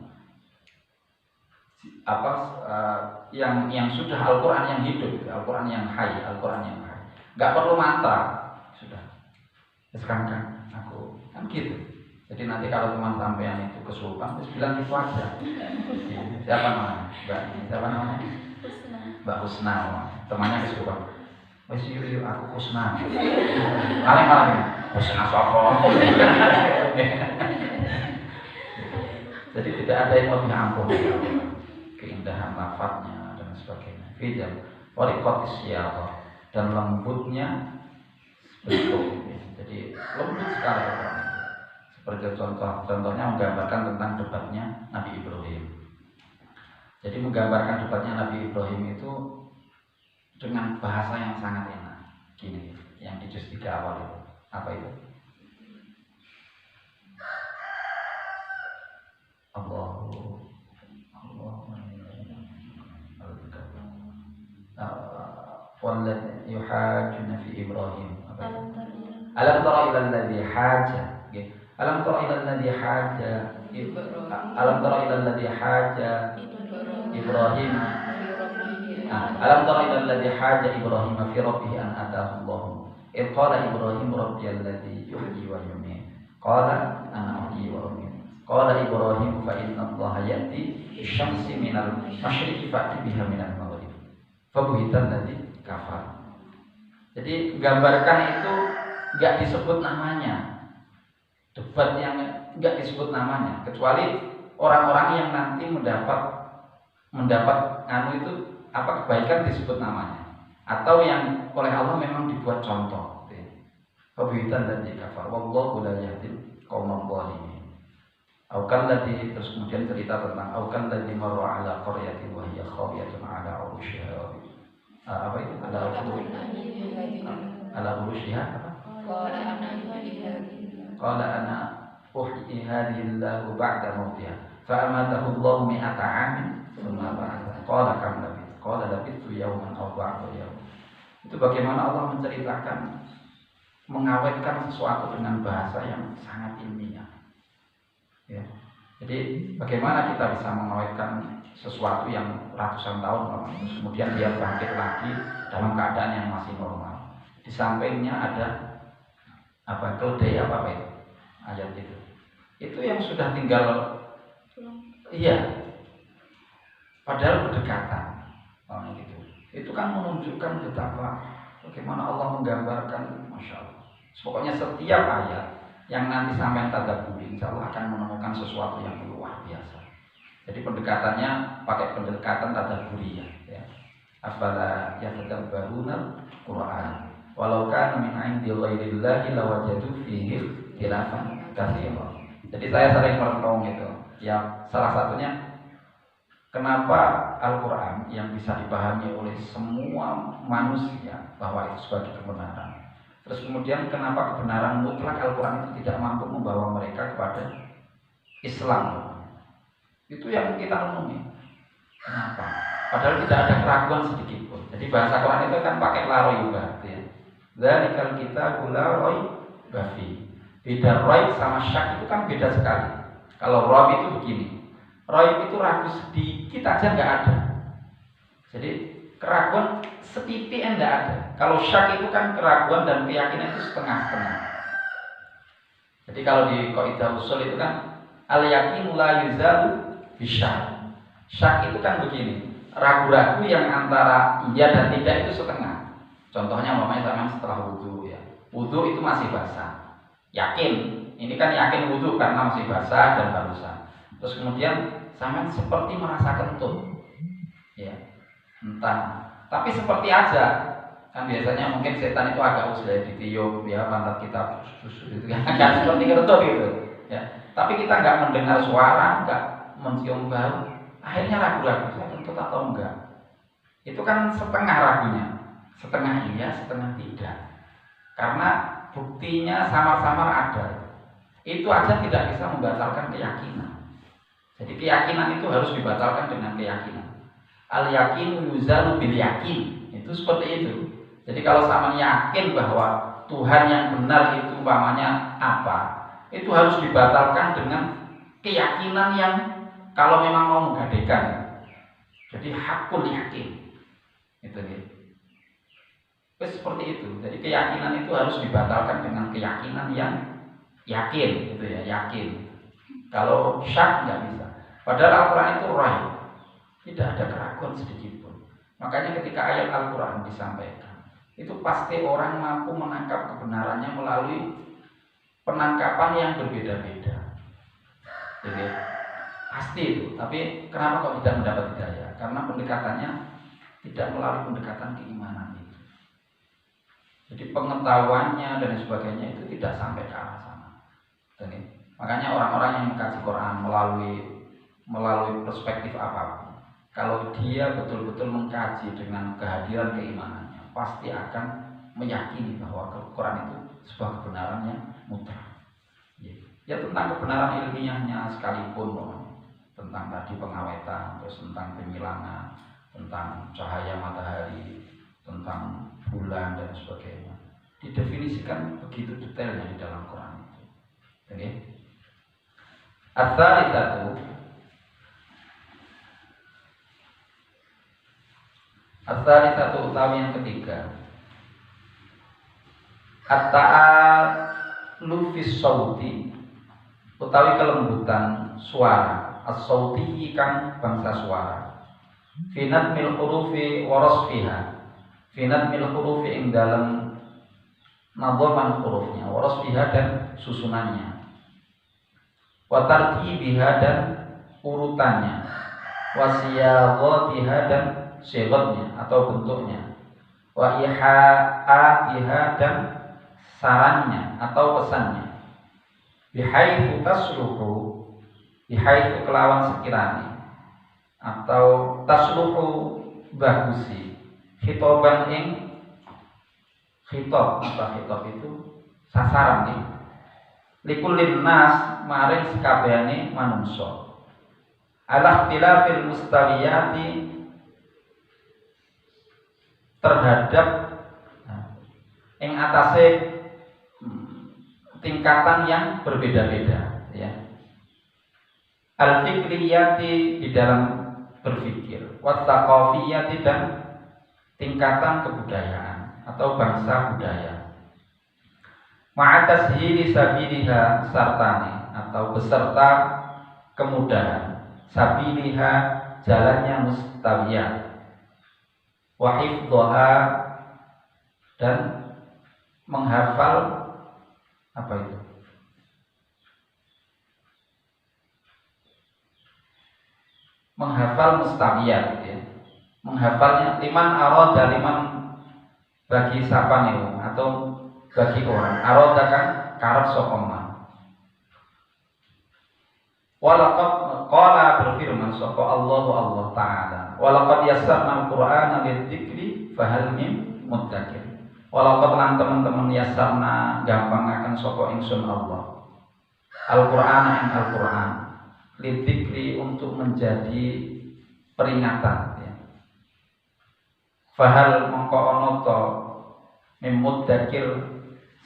yang sudah Al-Quran yang hidup, Al-Quran yang hayy, Al-Quran yang hayy. Nggak perlu mantra, sudah. Sekarang kan aku kan gitu. Jadi nanti kalau teman sampean itu kesurupan, terus bilang gitu aja. Siapa namanya? Siapa namanya? Mbak Husna. Temannya kesurupan. Wes yuk aku Husna. Paling Husna sapa? Jadi tidak ada yang lebih ampuh. Keindahan lafadznya dan sebagainya. Fidel, warikotis siyarah dan lembutnya bentuk. Jadi lembut sekali Quran itu. Seperti contohnya menggambarkan tentang debatnya Nabi Ibrahim. Jadi menggambarkan debatnya Nabi Ibrahim itu dengan bahasa yang sangat enak. Gini, yang di juz 3 awal itu. Apa itu? Walladzi yuhajjuna fi Ibrahim. Alam tara ila alladzi haja. Alam tara ila alladzi haja. Alam tara ila alladzi haja Ibrahim. Alam tara ila alladzi haja Ibrahim fi rabbih an ataahu Allah. Idh qala Ibrahim rabbiyalladzi yuhyi wa yumiit. Qala ana uhyi wa umiit. Qala Ibrahim fa inna Allah ya'ti asy-syamsi minal masyriqi fa'ti biha minal maghrib. Fa buhitan ladzi kafar. Jadi gambarkan itu enggak disebut namanya. Debat yang enggak disebut namanya, kecuali orang-orang yang nanti mendapat itu apa kebaikan disebut namanya, atau yang oleh Allah memang dibuat contoh. Fa buhitan ladzi kafar wallahu la yahdil qauman zalimin. Aukan tadi terus kemudian cerita tentang aukan tadi marra ala qaryatin wa hiya khawiyatun ala urushiha. Apa itu? Ala urushiha apa? Qala ana uhyi hadhihi Allahu ba'da mautiha fa amatahu Allahu mi'ata 'amin thumma ba'atha. Qala kam labith? Qala labithtu yawman aw ba'da yawm. Itu bagaimana Allah menceritakan, mengawetkan sesuatu dengan bahasa yang sangat ilmiah. Ya. Jadi bagaimana kita bisa mengawetkan sesuatu yang ratusan tahun terus kemudian dia bangkit lagi dalam keadaan yang masih normal. Di sampingnya ada apa keledai apa itu ayat itu. Itu yang sudah tinggal iya. Padahal berdekatan. Gitu. Itu kan menunjukkan betapa bagaimana Allah menggambarkan, Masya Allah. Pokoknya setiap ayat yang nanti sampai tadabburi, insya Allah akan menemukan sesuatu yang luar biasa. Jadi pendekatannya pakai pendekatan tadabburi ya. Afala yatadabbaruna Quran. Walau kana min 'indi ghairillahi lawajadu fihi ikhtilafan katsiran. Jadi saya sering merenung gitu. Ya salah satunya kenapa Al-Quran yang bisa dipahami oleh semua manusia bahwa itu sebagai kebenaran. Terus kemudian kenapa kebenaran mutlak Al-Quran itu tidak mampu membawa mereka kepada Islam. Itu yang kita renungi. Kenapa? Padahal tidak ada keraguan sedikit pun. Jadi bahasa Quran itu kan pakai la raiba ya. Dzalikal kitabu la raiba fi. Beda raib sama syak itu kan beda sekali. Kalau raib itu begini. Raib itu ragu sedikit aja nggak ada. Jadi keraguan setitik enggak ada. Kalau syak itu kan keraguan dan keyakinan itu setengah-setengah. Jadi kalau di kaidah usul itu kan al-yaqinu la yuzalu bisyak. Syak itu kan begini, ragu-ragu yang antara iya dan tidak itu setengah. Contohnya umpamanya sama setelah wudu ya. Wudu itu masih basah. yakin. Ini kan yakin wudhu karena masih basah dan barusan. Terus kemudian sampean seperti merasa kentut, ya, entah. Tapi seperti aja. Kan biasanya mungkin setan itu agak usil ditiup, ya pantat kita gitu kan, agak seperti kentut gitu, ya. Tapi kita nggak mendengar suara, nggak mencium bau. Akhirnya ragu-ragu, saya kentut atau enggak. Itu kan setengah ragunya, setengah iya, setengah tidak. Karena buktinya samar-samar ada. Itu aja tidak bisa membatalkan keyakinan. Jadi keyakinan itu harus dibatalkan dengan keyakinan. Al yakin yuzalu bil yakin. Itu seperti itu. Jadi kalau sama yakin bahwa Tuhan yang benar itu umpamanya apa, itu harus dibatalkan dengan keyakinan yang kalau memang mau menggadekan. Jadi hakul yakin. Itu gitu. Seperti itu. Jadi keyakinan itu harus dibatalkan dengan keyakinan yang yakin, gitu ya, yakin. Kalau syak nggak bisa. Padahal Al-Quran itu rahim, tidak ada keraguan sedikit pun. Makanya ketika ayat Al-Quran disampaikan, itu pasti orang mampu menangkap kebenarannya melalui penangkapan yang berbeda-beda. Jadi pasti itu. Tapi kenapa kok tidak mendapat hidayah? Karena pendekatannya tidak melalui pendekatan keimanan itu. Jadi pengetahuannya dan sebagainya itu tidak sampai ke arah sana. Jadi, makanya orang-orang yang mengkaji Quran melalui perspektif apapun, kalau dia betul-betul mengkaji dengan kehadiran keimanannya, pasti akan meyakini bahwa Quran itu sebuah kebenaran yang mutlak. Ya tentang kebenaran ilmiahnya sekalipun, tentang tadi pengawetan, terus tentang penyilangan, tentang cahaya matahari, tentang bulan dan sebagainya, didefinisikan begitu detailnya di dalam Quran itu. Oke. As-salisatu utawi yang ketiga, at-ta'alu fis sauti utawi kelembutan suara, as-sauti kang bangsa suara, finat mil hurufi warasfiha, finat mil hurufi ing dalam nadhaman hurufnya, warasfiha dan susunannya, wa tartibiha dan urutannya, wa siyaghatiha dan sigatnya atau bentuknya, wa iha'atiha dan sarannya atau pesannya, bihaitsu tasluhu, bihaitsu kelawan sekiranya, atau tasluhu bagusi, khitoban ing khitob, apa khitob itu sasaran nih, likulin nas maring sekabehane manungsa, ala ikhtilafil mustawiyati terhadap ing atase tingkatan yang berbeda-beda, ya. Al-fikriyati di dalam berpikir, wat-taqafiyati dan tingkatan kebudayaan atau bangsa budaya. Ma'atashili sabiliha sartani atau beserta kemudahan, sabiliha jalannya mustawiyah, wa hifdhaha dan menghafal apa itu? Menghafal mustawiyah gitu ya. Menghafalnya liman arada, liman bagi siapa nih atau bagi orang. Arada kan karep sapa man. Walaqad qala berfirman sapa Allah taala, walaqad yassarna al-Qur'ana lidzikri fahal min mudzakir. Walaqad lan teman-teman yassarna gampangaken sapa ingsun Allah Al-Qur'ana ing Al-Qur'an lidzikri untuk menjadi peringatan, ya. Fahal mongko ana ta min mudzakir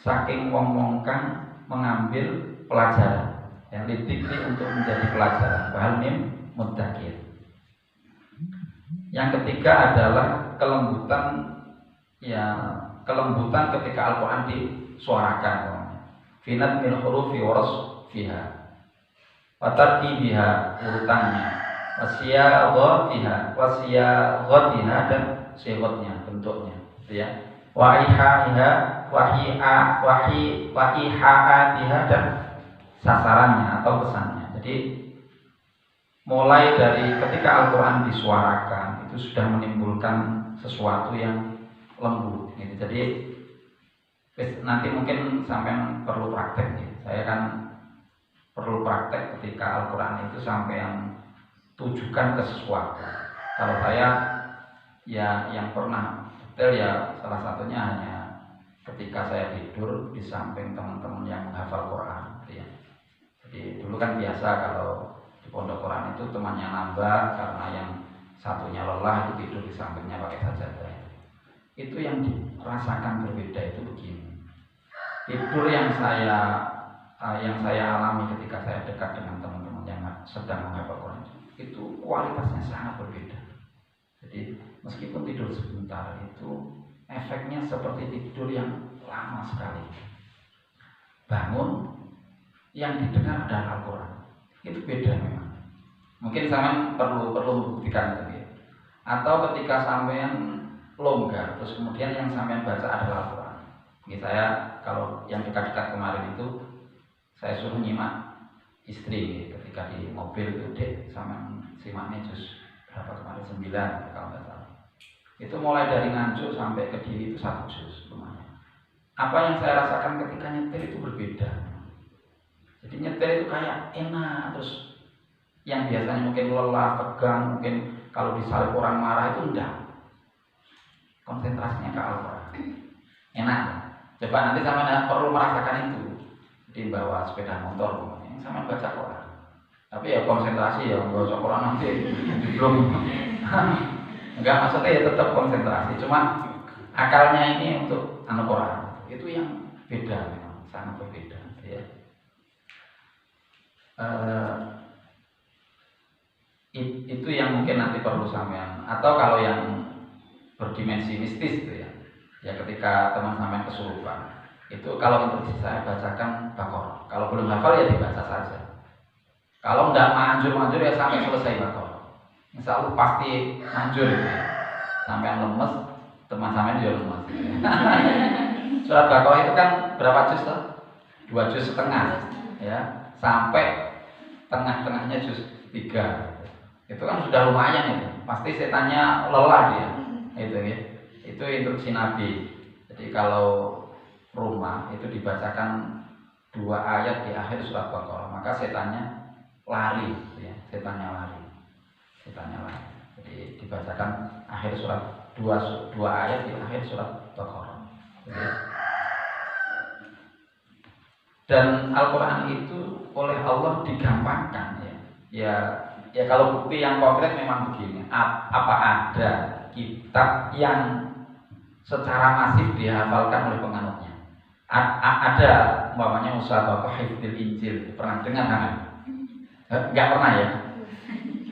saking wong-wong kang mengambil pelajaran. Yang lidzikri untuk menjadi pelajaran. Fahal min mudzakir. Yang ketiga adalah kelembutan, ya, kelembutan ketika Al-Quran disuarakan. Finat min hurufi warasfiha, watartibiha urutannya, wasyagatiha dan sifatnya bentuknya, gitu ya. wa ihaatiha dan sasarannya atau pesannya. Jadi mulai dari ketika Al-Quran disuarakan itu sudah menimbulkan sesuatu yang lembut gitu. Jadi nanti mungkin sampai perlu praktek ya. Saya kan perlu praktek ketika Al-Quran itu sampai yang tujukan ke sesuatu. Kalau saya ya yang pernah detail ya salah satunya hanya ketika saya tidur di samping teman-teman yang menghafal Quran gitu ya. Jadi dulu kan biasa kalau di pondok Quran itu temannya nambah karena yang satunya lelah itu tidur di sampingnya pakai sajadah. Itu yang dirasakan berbeda itu begini. Tidur yang saya alami ketika saya dekat dengan teman-teman yang sedang menghafal Quran itu kualitasnya sangat berbeda. Jadi meskipun tidur sebentar itu efeknya seperti tidur yang lama sekali. Bangun yang didengar adalah Al-Quran. Itu beda memang. Mungkin sampean perlu membuktikan itu ya. Atau ketika sampean longgar terus kemudian yang sampean baca adalah Al-Quran. Jadi saya kalau yang dekat-dekat kemarin itu saya suruh nyimak istri ketika di mobil itu dek sampean simaknya juz berapa kemarin 9 kalau nggak salah. Itu mulai dari nganjuk sampai ke diri itu 1 juz lumayan. Apa yang saya rasakan ketika nyetir itu berbeda. Jadi nyetir itu kayak enak, terus yang biasanya mungkin lelah, tegang, mungkin kalau disalip orang marah itu enggak. Konsentrasinya ke Al-Quran. Enak. Coba nanti sama perlu merasakan itu. Jadi bawa sepeda motor, yang sama baca Quran. Tapi ya konsentrasi ya, baca Quran nanti belum. Enggak, maksudnya ya tetap konsentrasi. Cuma akalnya ini untuk Al-Quran. Itu yang beda memang, sangat berbeda. Ya. Itu yang mungkin nanti perlu sampean. Atau kalau yang berdimensi mistis itu ya. Ya ketika teman sampean kesurupan. Itu kalau instruksi saya bacakan Baqarah. Kalau belum hafal ya dibaca saja. Kalau enggak manjur ya sampai selesai Baqarah. Insya Allah pasti manjur itu ya. Sampean lemes, teman sampean juga lemes. Surat Baqarah itu kan berapa juz toh? 2,5 juz ya. Sampai tengah-tengahnya juz 3. Itu kan sudah lumayan itu. Pasti setannya lelah dia. Itu ya. Itu instruksi Nabi. Jadi kalau rumah itu dibacakan 2 ayat di akhir surat Baqarah, maka setannya lari, ya. Setannya lari. Jadi dibacakan akhir surat 2 ayat di akhir surat Baqarah. Jadi, dan Al-Quran itu oleh Allah digampangkan ya. Ya kalau bukti yang konkret memang begini. Apa ada kitab yang secara masif dihafalkan oleh penganutnya? Ada umpamanya musabaqah hifdzil Injil, pernah dengar kan? Enggak pernah ya.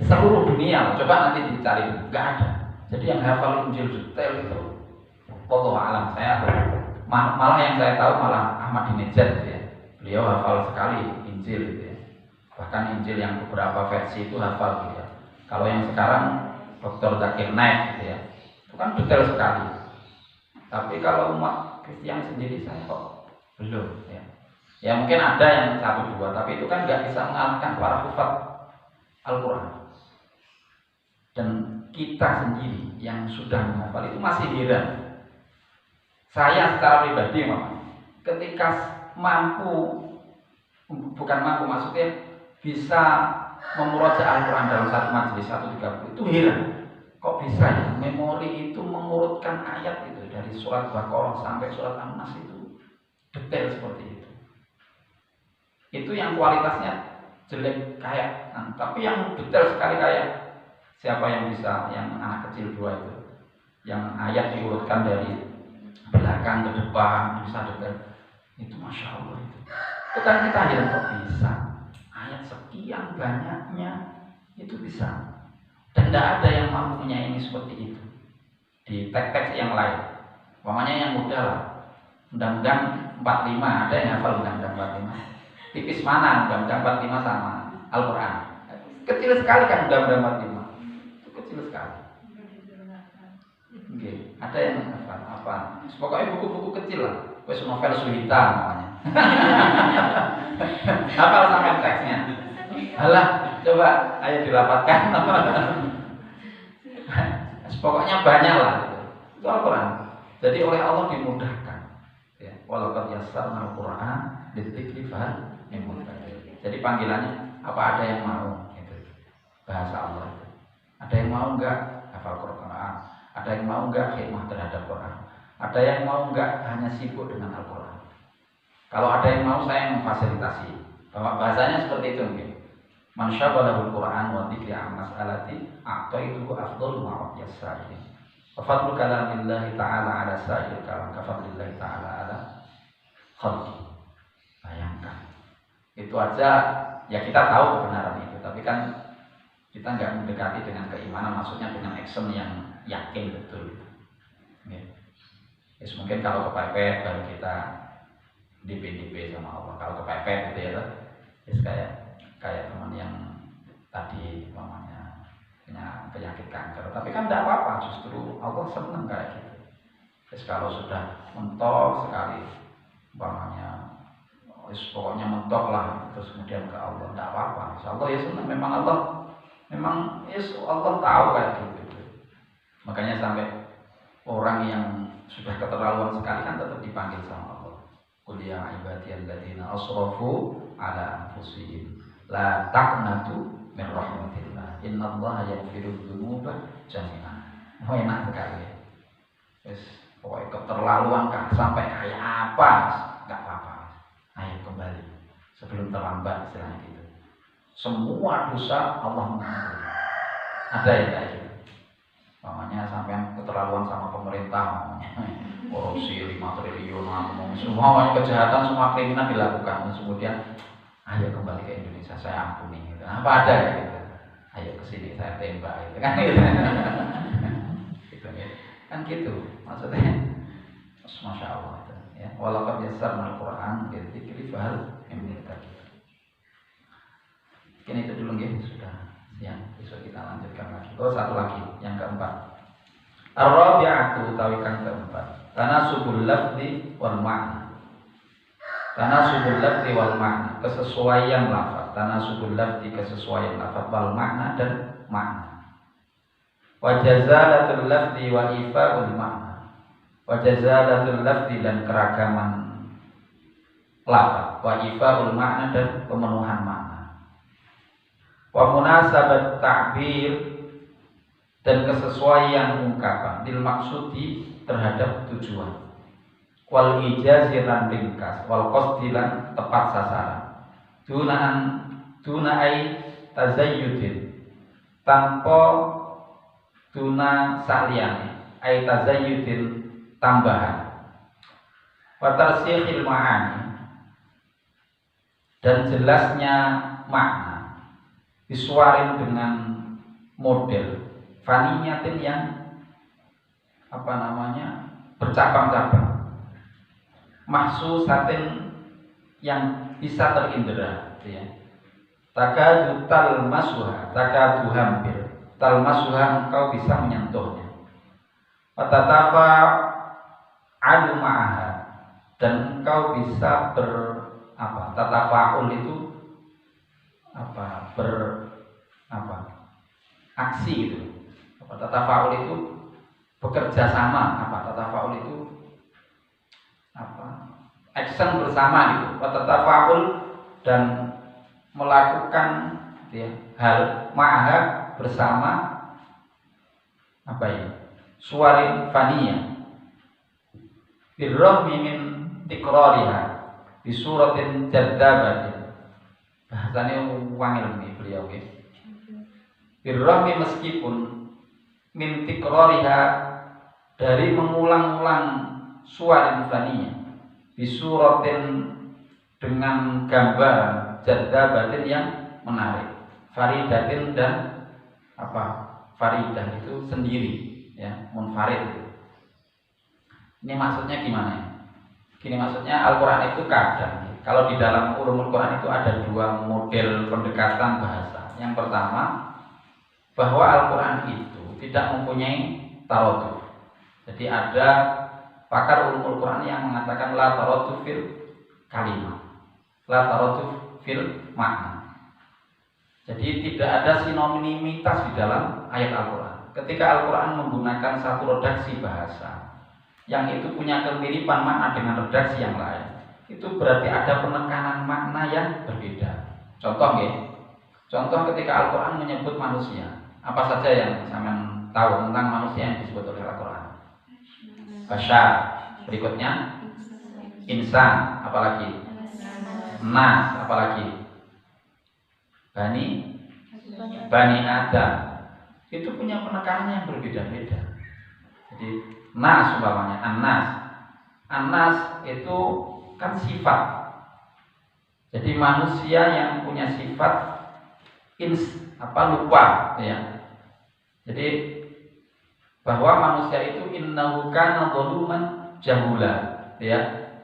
Seluruh dunia, coba nanti dicari, enggak ada. Jadi yang hafal Injil detail itu, wallahu alam. Saya malah yang saya tahu malah Ahmadinejad ya. Beliau hafal sekali Injil gitu ya. Bahkan Injil yang beberapa versi itu hafal gitu ya. Kalau yang sekarang Dr. Zakir Naik gitu ya, itu kan detail sekali. Tapi kalau umat Kristen sendiri saya kok belum ya. Ya mungkin ada yang 1-2, tapi itu kan nggak bisa mengalahkan para hufaz Al-Quran. Dan kita sendiri yang sudah menghafal itu masih heran. Saya secara pribadi ketika bukan mampu maksudnya bisa memurojaah Al-Quran dalam satu majelis 130 itu heran. Kok bisa ya memori itu mengurutkan ayat itu dari surat Baqarah sampai surat An-Nas itu detail seperti itu. Itu yang kualitasnya jelek kayak, tapi yang detail sekali kayak siapa yang bisa, yang anak kecil 2 itu, yang ayat diurutkan dari belakang ke depan bisa detail. Itu masya Allah itu. Itu kan kita heran kok bisa ayat sekian banyaknya itu bisa. Dan tidak ada yang mampu menyaingi seperti itu di teks-teks yang lain. Umpamanya yang mudah lah, Undang-Undang 45, ada yang hafal Undang-Undang 45. Tipis mana Undang-Undang 45 sama Al-Quran? Kecil sekali kan Undang-Undang 45. Itu kecil sekali. Okay. Ada yang apa? Pokoknya buku-buku kecil lah. Wes novel Suhita namanya. Hafal sampai teksnya. Alah, coba ayo dilapatkan. Pokoknya banyak lah itu Al-Quran. Jadi oleh Allah dimudahkan. Ya, walaqad yassarnal Qur'an lidzikri fahal min muddakir. Jadi panggilannya apa ada yang mau gitu. Bahasa Allah itu. Ada yang mau enggak hafal Quran? Ada yang mau enggak khidmah terhadap Quran? Ada yang mau enggak hanya sibuk dengan Al-Quran? Kalau ada yang mau, saya memfasilitasi. Bahasanya seperti itu mungkin. Man syaghalahul Qur'an wa dzikri an mas'alati a'taituhu afdhalu ma yassari. Wa fadlu kalamillahi ta'ala 'ala sa'il kalam ka fadlillahi ta'ala 'ala khalqi. Bayangkan. Itu aja ya kita tahu kebenaran itu, tapi kan kita nggak mendekati dengan keimanan, maksudnya dengan action yang yakin betul. Ya. Yes, mungkin kalau kepepet baru kita DP sama Allah. Kalau kepepet gitu ya, yes, kayak teman yang tadi namanya punya penyakit kanker, tapi kan tidak apa-apa, justru Allah senang kayak gitu. Yes, kalau sudah mentok sekali, umpamanya, pokoknya mentok lah, terus kemudian ke Allah, tidak apa-apa. Insya Allah ya senang. Memang Allah tahu kayak gitu. Makanya sampai orang yang sudah keterlaluan sekali kan tetap dipanggil sama Allah. Qul ya ibadiyalladzina asrafu ala anfusihim la taqnatu min rahmatillah innallaha yaghfiru dzunuba jami'an. Oh, enak sekali. Wes pokoknya keterlaluan kan sampai kayak apa enggak apa-apa. Ayo kembali sebelum terlambat istilahnya gitu. Semua dosa Allah mengampuni. Ada ya kayak gitu. Namanya sampai keterlaluan sama pemerintah, korupsi 5 triliun, semua kejahatan, semua kriminal dilakukan. Kemudian ayo kembali ke Indonesia, saya ampuni gitu. Apa ada ya gitu. Ayo ke sini saya tembak gitu kan gitu. Gitu ya. Kan gitu maksudnya. Masya Allah itu ya. Walaqad yassarnal Qur'an lidzikri fahal min muddakir. Mungkin itu dulu ya, sudah siang. Besok kita lanjutkan lagi. Oh, satu lagi, yang keempat. Ar-rabi'atu utawi kang keempat. Tanasubul lafzi wal ma'na. Tanasubul lafzi wal ma'na, kesesuaian lafaz. Tanasubul lafzi kesesuaian lafaz wal ma'na dan makna. Wa jazalatul lafzi wa ifa'ul ma'na. Wa jazalatul lafzi dan keragaman lafaz. Wa ifa'ul ma'na dan pemenuhan makna. Wa munasabat ta'bir dan kesesuaian ungkapan bil maksudi terhadap tujuan. Wal ijazi lan ringkas, wal qasdi lan tepat sasaran. Duna ai tazayyudin, tanpa duna saliyane, ai tazayyudin tambahan. Wa tarsikhil ma'ani dan jelasnya makna. Disuarin dengan model faniyatin yang bercabang-cabang, mahsusatin yang bisa terindera ya. Takadu talmasuha, takadu hampir talmasuha, engkau bisa menyentuhnya. Watatafa adu ma'aha, dan engkau bisa tatafa'ul itu aksi gitu. Tatafa'ul itu bekerja sama. Tatafa'ul itu action bersama gitu. Tatafa'ul dan melakukan ya, hal ma'aha bersama suwarin faniyah birrahmi min tikrariha di suratin jaddabatin. Bahasanya wangil nih beliau ya. Birrahmi meskipun min tikrariha dari mengulang-ulang suwarin faniyah di suratin dengan gambar jaddabatin yang menarik, faridatin dan faridah itu sendiri ya, munfarid. Ini maksudnya gimana? Gini maksudnya, Al-Quran itu kadang, kalau di dalam ulumul Quran itu ada dua model pendekatan bahasa. Yang pertama, bahwa Al-Quran itu tidak mempunyai taroduf, Jadi ada pakar ulumul Quran yang mengatakan la taratu fil kalimah, la taratu fil makna. Jadi tidak ada sinonimitas di dalam ayat Al-Quran. Ketika Al-Quran menggunakan satu redaksi bahasa yang itu punya kemiripan makna dengan redaksi yang lain, itu berarti ada penekanan makna yang berbeda. Contoh ya, contoh ketika Al-Quran menyebut manusia, apa saja yang sampean tahu tentang manusia yang disebut oleh Al-Quran? Basyar, berikutnya insan, apalagi nas, apalagi Bani Adam. Itu punya penekanan yang berbeda-beda. Jadi nas umpamanya An-nas itu kan sifat. Jadi manusia yang punya sifat lupa ya. Jadi bahwa manusia itu innahu kana zaluman jahula ya.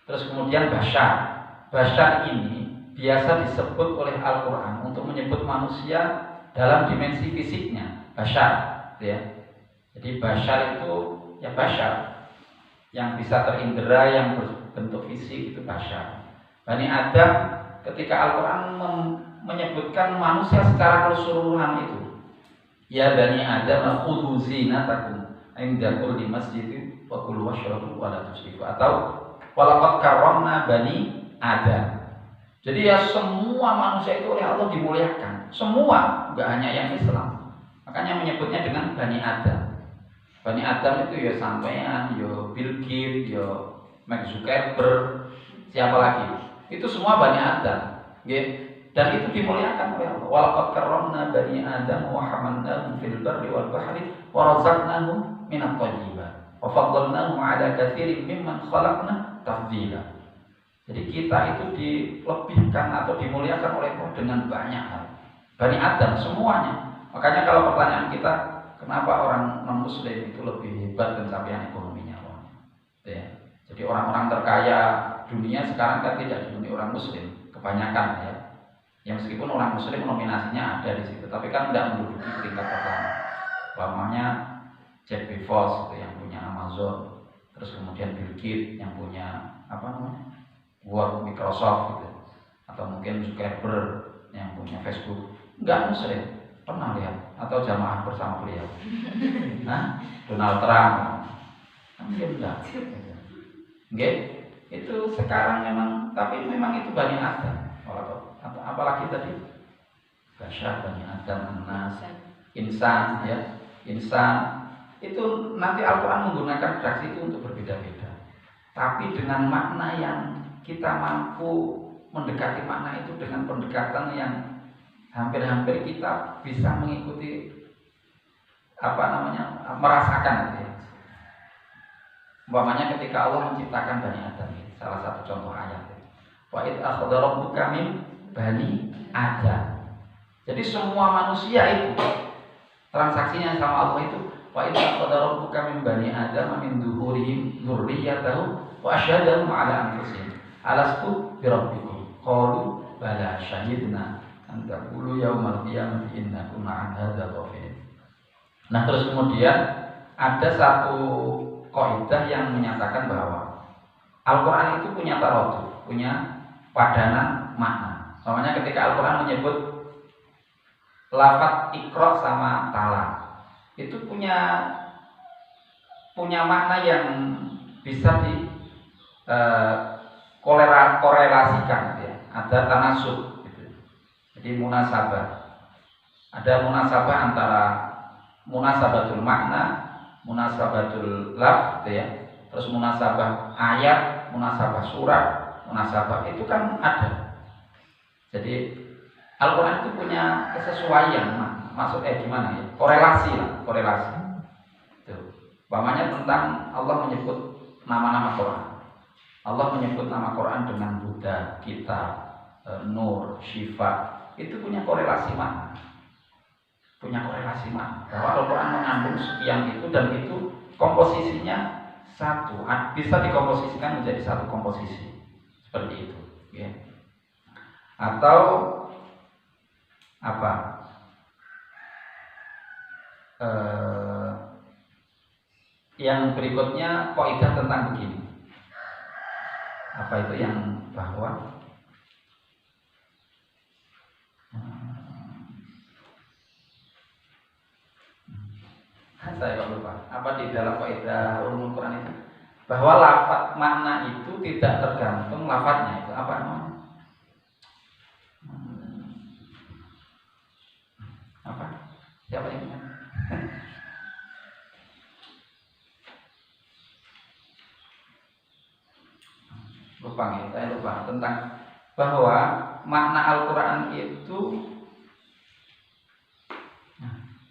Terus kemudian basyar ini biasa disebut oleh Al-Quran untuk menyebut manusia dalam dimensi fisiknya, basyar ya. Jadi basyar itu ya basyar yang bisa terindera, yang berbentuk fisik itu basyar. Bani Adam ketika Al-Quran menyebutkan manusia secara keseluruhan itu, ya Bani Adam khudhu zinatakum inda kulli masjidin wa kulu washrabu wa la tusrifu, atau walaqad karramna Bani Adam. Jadi ya semua manusia itu oleh Allah dimuliakan, semua, enggak hanya yang Islam. Makanya menyebutnya dengan Bani Adam. Bani Adam itu ya sampean, ya Bill Gates, ya Mark Zuckerberg, siapa lagi? Itu semua Bani Adam, nggih. Dan itu dimuliakan oleh Allah. Walaqad karramna Bani Adam wa hamalnahum fil barri wal bahri wa razaqnahum minat thayyibat wa faddalnahum 'ala katsirin mimman khalaqna tafdila. Jadi kita itu dilebihkan atau dimuliakan oleh Allah dengan banyak hal. Bani Adam semuanya. Makanya kalau pertanyaan kita, kenapa orang non-muslim itu lebih hebat pencapaian ekonominya? Ya. Jadi orang-orang terkaya dunia sekarang kan tidak dihuni orang muslim, kebanyakan ya. Ya meskipun orang muslim nominasinya ada di situ, tapi kan tidak menduduki peringkat pertama. Umpamanya Jeff Bezos itu yang punya Amazon, terus kemudian Bill Gates yang punya Word, Microsoft gitu, atau mungkin Zuckerberg yang punya Facebook, enggak muslim, pernah lihat atau jamaah bersama beliau? Nah, Donald Trump, mungkin enggak. Enggak, itu sekarang memang, tapi memang itu Bani Adam. Apalagi tadi basyar, Bani Adam, Nas, insan ya, insan itu nanti Al-Quran menggunakan redaksi itu untuk berbeda-beda, tapi dengan makna yang kita mampu mendekati makna itu dengan pendekatan yang hampir-hampir kita bisa mengikuti merasakan gitu ya. Umpamanya ketika Allah menciptakan Bani Adam, salah satu contoh ayat, wa id akhadha rabbuka min bani Adam. Jadi semua manusia itu transaksinya sama Allah itu, wa id akhadha rabbuka min bani Adam min zuhurihim dzurriyyatahum wa asyhadahum 'ala anfusihim alastu birabbikum qalu bala syahidna an taqulu yaumal qiyamati inna kunna an hadza ghafilin. Nah, terus kemudian ada satu kaidah yang menyatakan bahwa Al-Quran itu punya taraduf, punya padanan makna. Namanya ketika Al-Quran menyebut lafaz Iqra sama Tala, itu punya makna yang bisa di korelasikan gitu ya. Ada tanasub gitu. Jadi munasabah. Ada munasabah antara munasabatul makna, munasabatul laf gitu ya. Terus munasabah ayat, munasabah surat, munasabah itu kan ada. Jadi Al-Quran itu punya kesesuaian, maksudnya gimana ya? Korelasi lah, korelasi. Umpamanya tentang Allah menyebut nama-nama Quran. Allah menyebut nama Quran dengan Buddha, Kitab, Nur, Syifa. Itu punya korelasi makna. Punya korelasi makna. Bahwa Al-Quran mengandung sekian itu dan itu komposisinya satu, bisa dikomposisikan menjadi satu komposisi. Seperti itu. Ya. Atau Yang berikutnya kaidah tentang begini. Apa itu yang bahwa saya kok lupa. Apa di dalam kaidah ulumul Quran itu bahwa lafaz makna itu tidak tergantung lafaznya itu apa namanya? Apa? Siapa yang ingat? Lupa nih, saya lupa tentang bahwa makna Al-Quran itu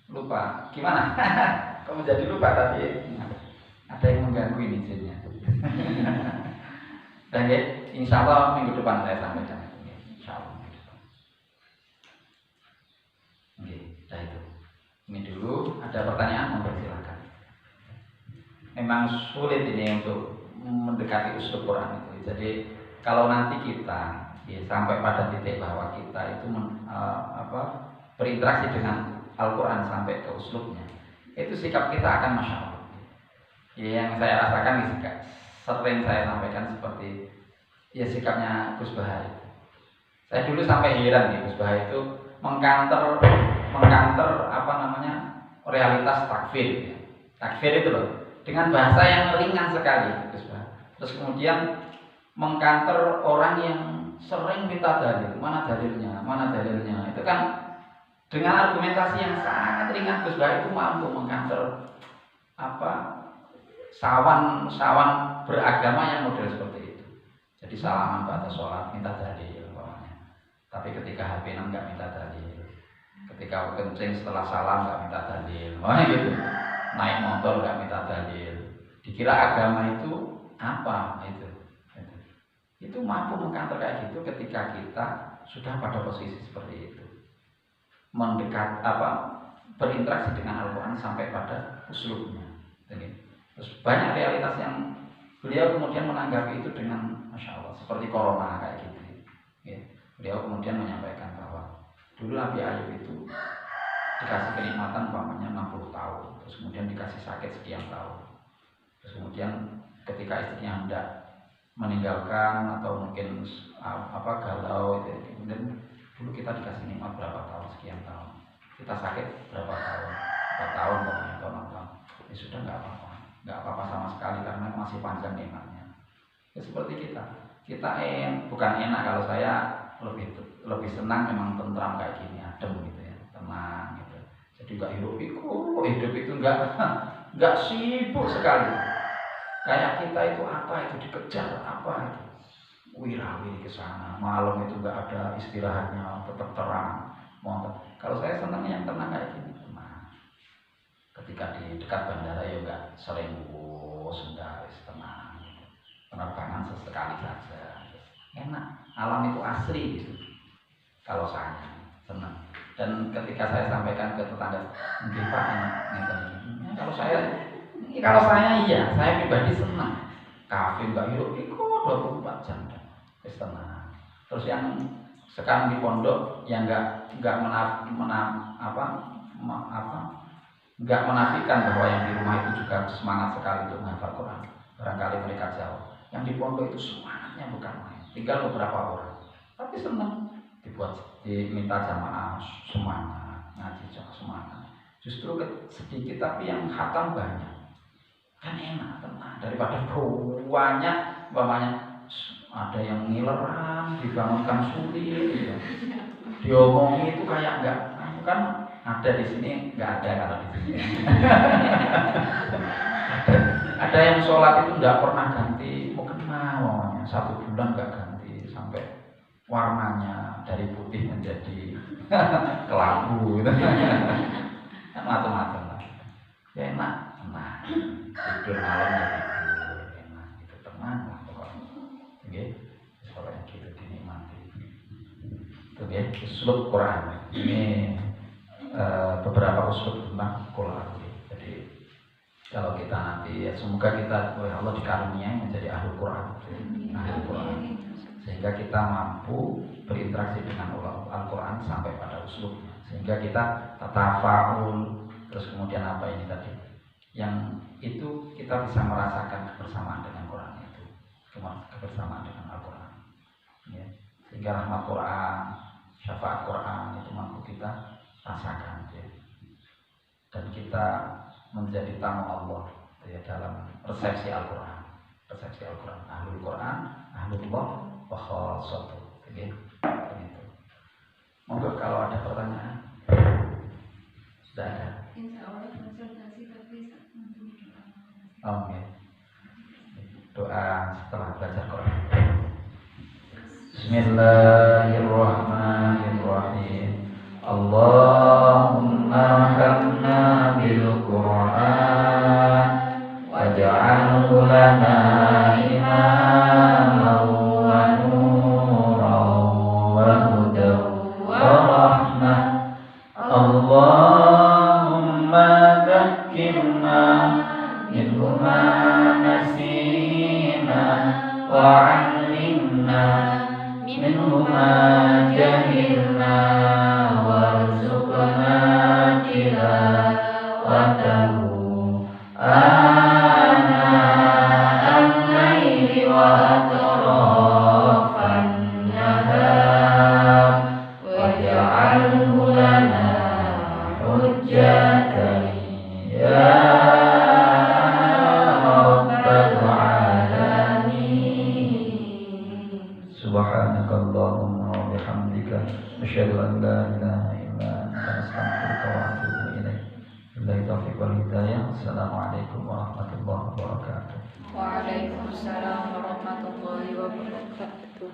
lupa gimana? Kok menjadi lupa tadi? Ada yang mengganggu ini jinnya. Dan insya Allah minggu depan saya sampaikan. Insya Allah. Oke, dah itu. Ini dulu ada pertanyaan, monggo silakan. Memang sulit ini untuk mendekati usul Quran itu. Jadi kalau nanti kita sampai pada titik bahwa kita itu berinteraksi dengan Al-Quran sampai ke uslubnya, itu sikap kita akan masya Allah. Yang saya rasakan sering saya sampaikan seperti sikapnya Gus Bahari. Saya dulu sampai heran nih, Gus Bahari itu mengkanter realitas takfir. Takfir itu loh dengan bahasa yang ringan sekali, Gus Bahari. Terus kemudian mengkanter orang yang sering minta dalil, mana dalilnya. Itu kan dengan argumentasi yang sangat ringan Gus Bahari itu mampu mengkanter sawan beragama yang model seperti itu. Jadi salaman pada sholat minta dalil umpamanya. Tapi ketika HP 6 nggak minta dalil. Ketika kencing setelah salam nggak minta dalil. Gitu. Naik motor nggak minta dalil. Dikira agama itu apa itu? Itu mampu mengkanter kayak gitu ketika kita sudah pada posisi seperti itu. Berinteraksi dengan Al-Quran sampai pada uslubnya. Terus banyak realitas yang beliau kemudian menanggapi itu dengan masya Allah seperti corona kayak gitu. Ya. Beliau kemudian menyampaikan bahwa dulu Nabi Ayub itu dikasih kenikmatan umpamanya 60 tahun, terus kemudian dikasih sakit sekian tahun, terus kemudian ketika istrinya hendak meninggalkan atau mungkin galau itu, kemudian dulu kita dikasih nikmat berapa tahun, sekian tahun, kita sakit berapa tahun, 4 tahun pokoknya atau 6 tahun, ya sudah nggak apa-apa sama sekali karena masih panjang nikmatnya. Ya seperti kita bukan enak, kalau saya lebih senang memang tentram kayak gini, adem gitu ya, tenang gitu. Jadi nggak hidup itu nggak sibuk sekali. Kayak kita itu apa itu dikejar apa itu wirawi ke sana, malam itu nggak ada istirahatnya, tetap terang. Kalau saya senangnya yang tenang kayak gini, tenang. Ketika di dekat bandara ya nggak sering sudah tenang. Penerbangan sesekali saja, enak. Alam itu asli gitu. Kalau saya senang. Dan ketika saya sampaikan ke tetangga, mungkin Pak enak nih. Kalau saya iya, saya pribadi senang. Kafe nggak hidup 24 jam dan tenang. Terus yang sekarang di pondok yang nggak menafikan bahwa yang di rumah itu juga semangat sekali untuk menghafal Quran. Barangkali mereka jauh. Yang di pondok itu semangatnya bukan main. Tinggal beberapa orang, tapi senang diminta jamaah semangat, ngaji semangat. Justru sedikit tapi yang khatam banyak. Kan enak, tenang. Daripada banyak, umpamanya ada yang ngileran, dibangunkan sulit, gitu. Diomongi itu kayak enggak, kan ada di sini, enggak ada kalau di sini. Ada yang sholat itu enggak pernah ganti mukena, umpamanya 1 bulan enggak ganti sampai warnanya dari putih menjadi kelabu, gitu. Macam-macam lah. Ya enak, tenang. Tidur malam ya tidur, enak gitu, tenang lah pokoknya. Oke, pokoknya gitu dinikmati. Itu ya, uslub Quran. Ini beberapa uslub tentang Quran. Jadi kalau kita nanti, ya semoga kita oleh Allah dikaruniai menjadi ahli Quran, ahli Quran, sehingga kita mampu berinteraksi dengan Al-Quran sampai pada uslubnya, sehingga kita tatafaul. Terus kemudian apa ini tadi? Yang itu kita bisa merasakan kebersamaan dengan Quran itu, kebersamaan dengan Al-Quran. Ya. Sehingga rahmat Quran, syafaat Quran itu mampu kita rasakan. Ya. Dan kita menjadi tamu Allah ya, dalam persepsi Al-Quran. Persepsi Al-Quran, Ahlul Quran, Ahlullah, wa khassatuh. Begitu. Monggo kalau ada pertanyaan. Sudah ada. Insya Allah konsultasi tapi nanti doa. Oke. Doa setelah baca Quran. Bismillahirrahmanirrahim. Allahumma hamna bil Quran waj'alhu lana imaman wa nuran wa hudan wa rahmah. Allahumma dhakkirna minhu ma nasina wa 'allimna minhu ma jahilna warzuqna tilawatahu ana al-laili wa atrafan nahar waj'alhu lana hujjatan ya rabbal alamin. Subhanakallahumma wa bihamdika asyhadu an la ilaha illa anta astaghfiruka wa atubu ilaik. Billahi taufiq wal hidayah. Assalamualaikum warahmatullahi wabarakatuh. Waalaikumsalam warahmatullahi wabarakatuh.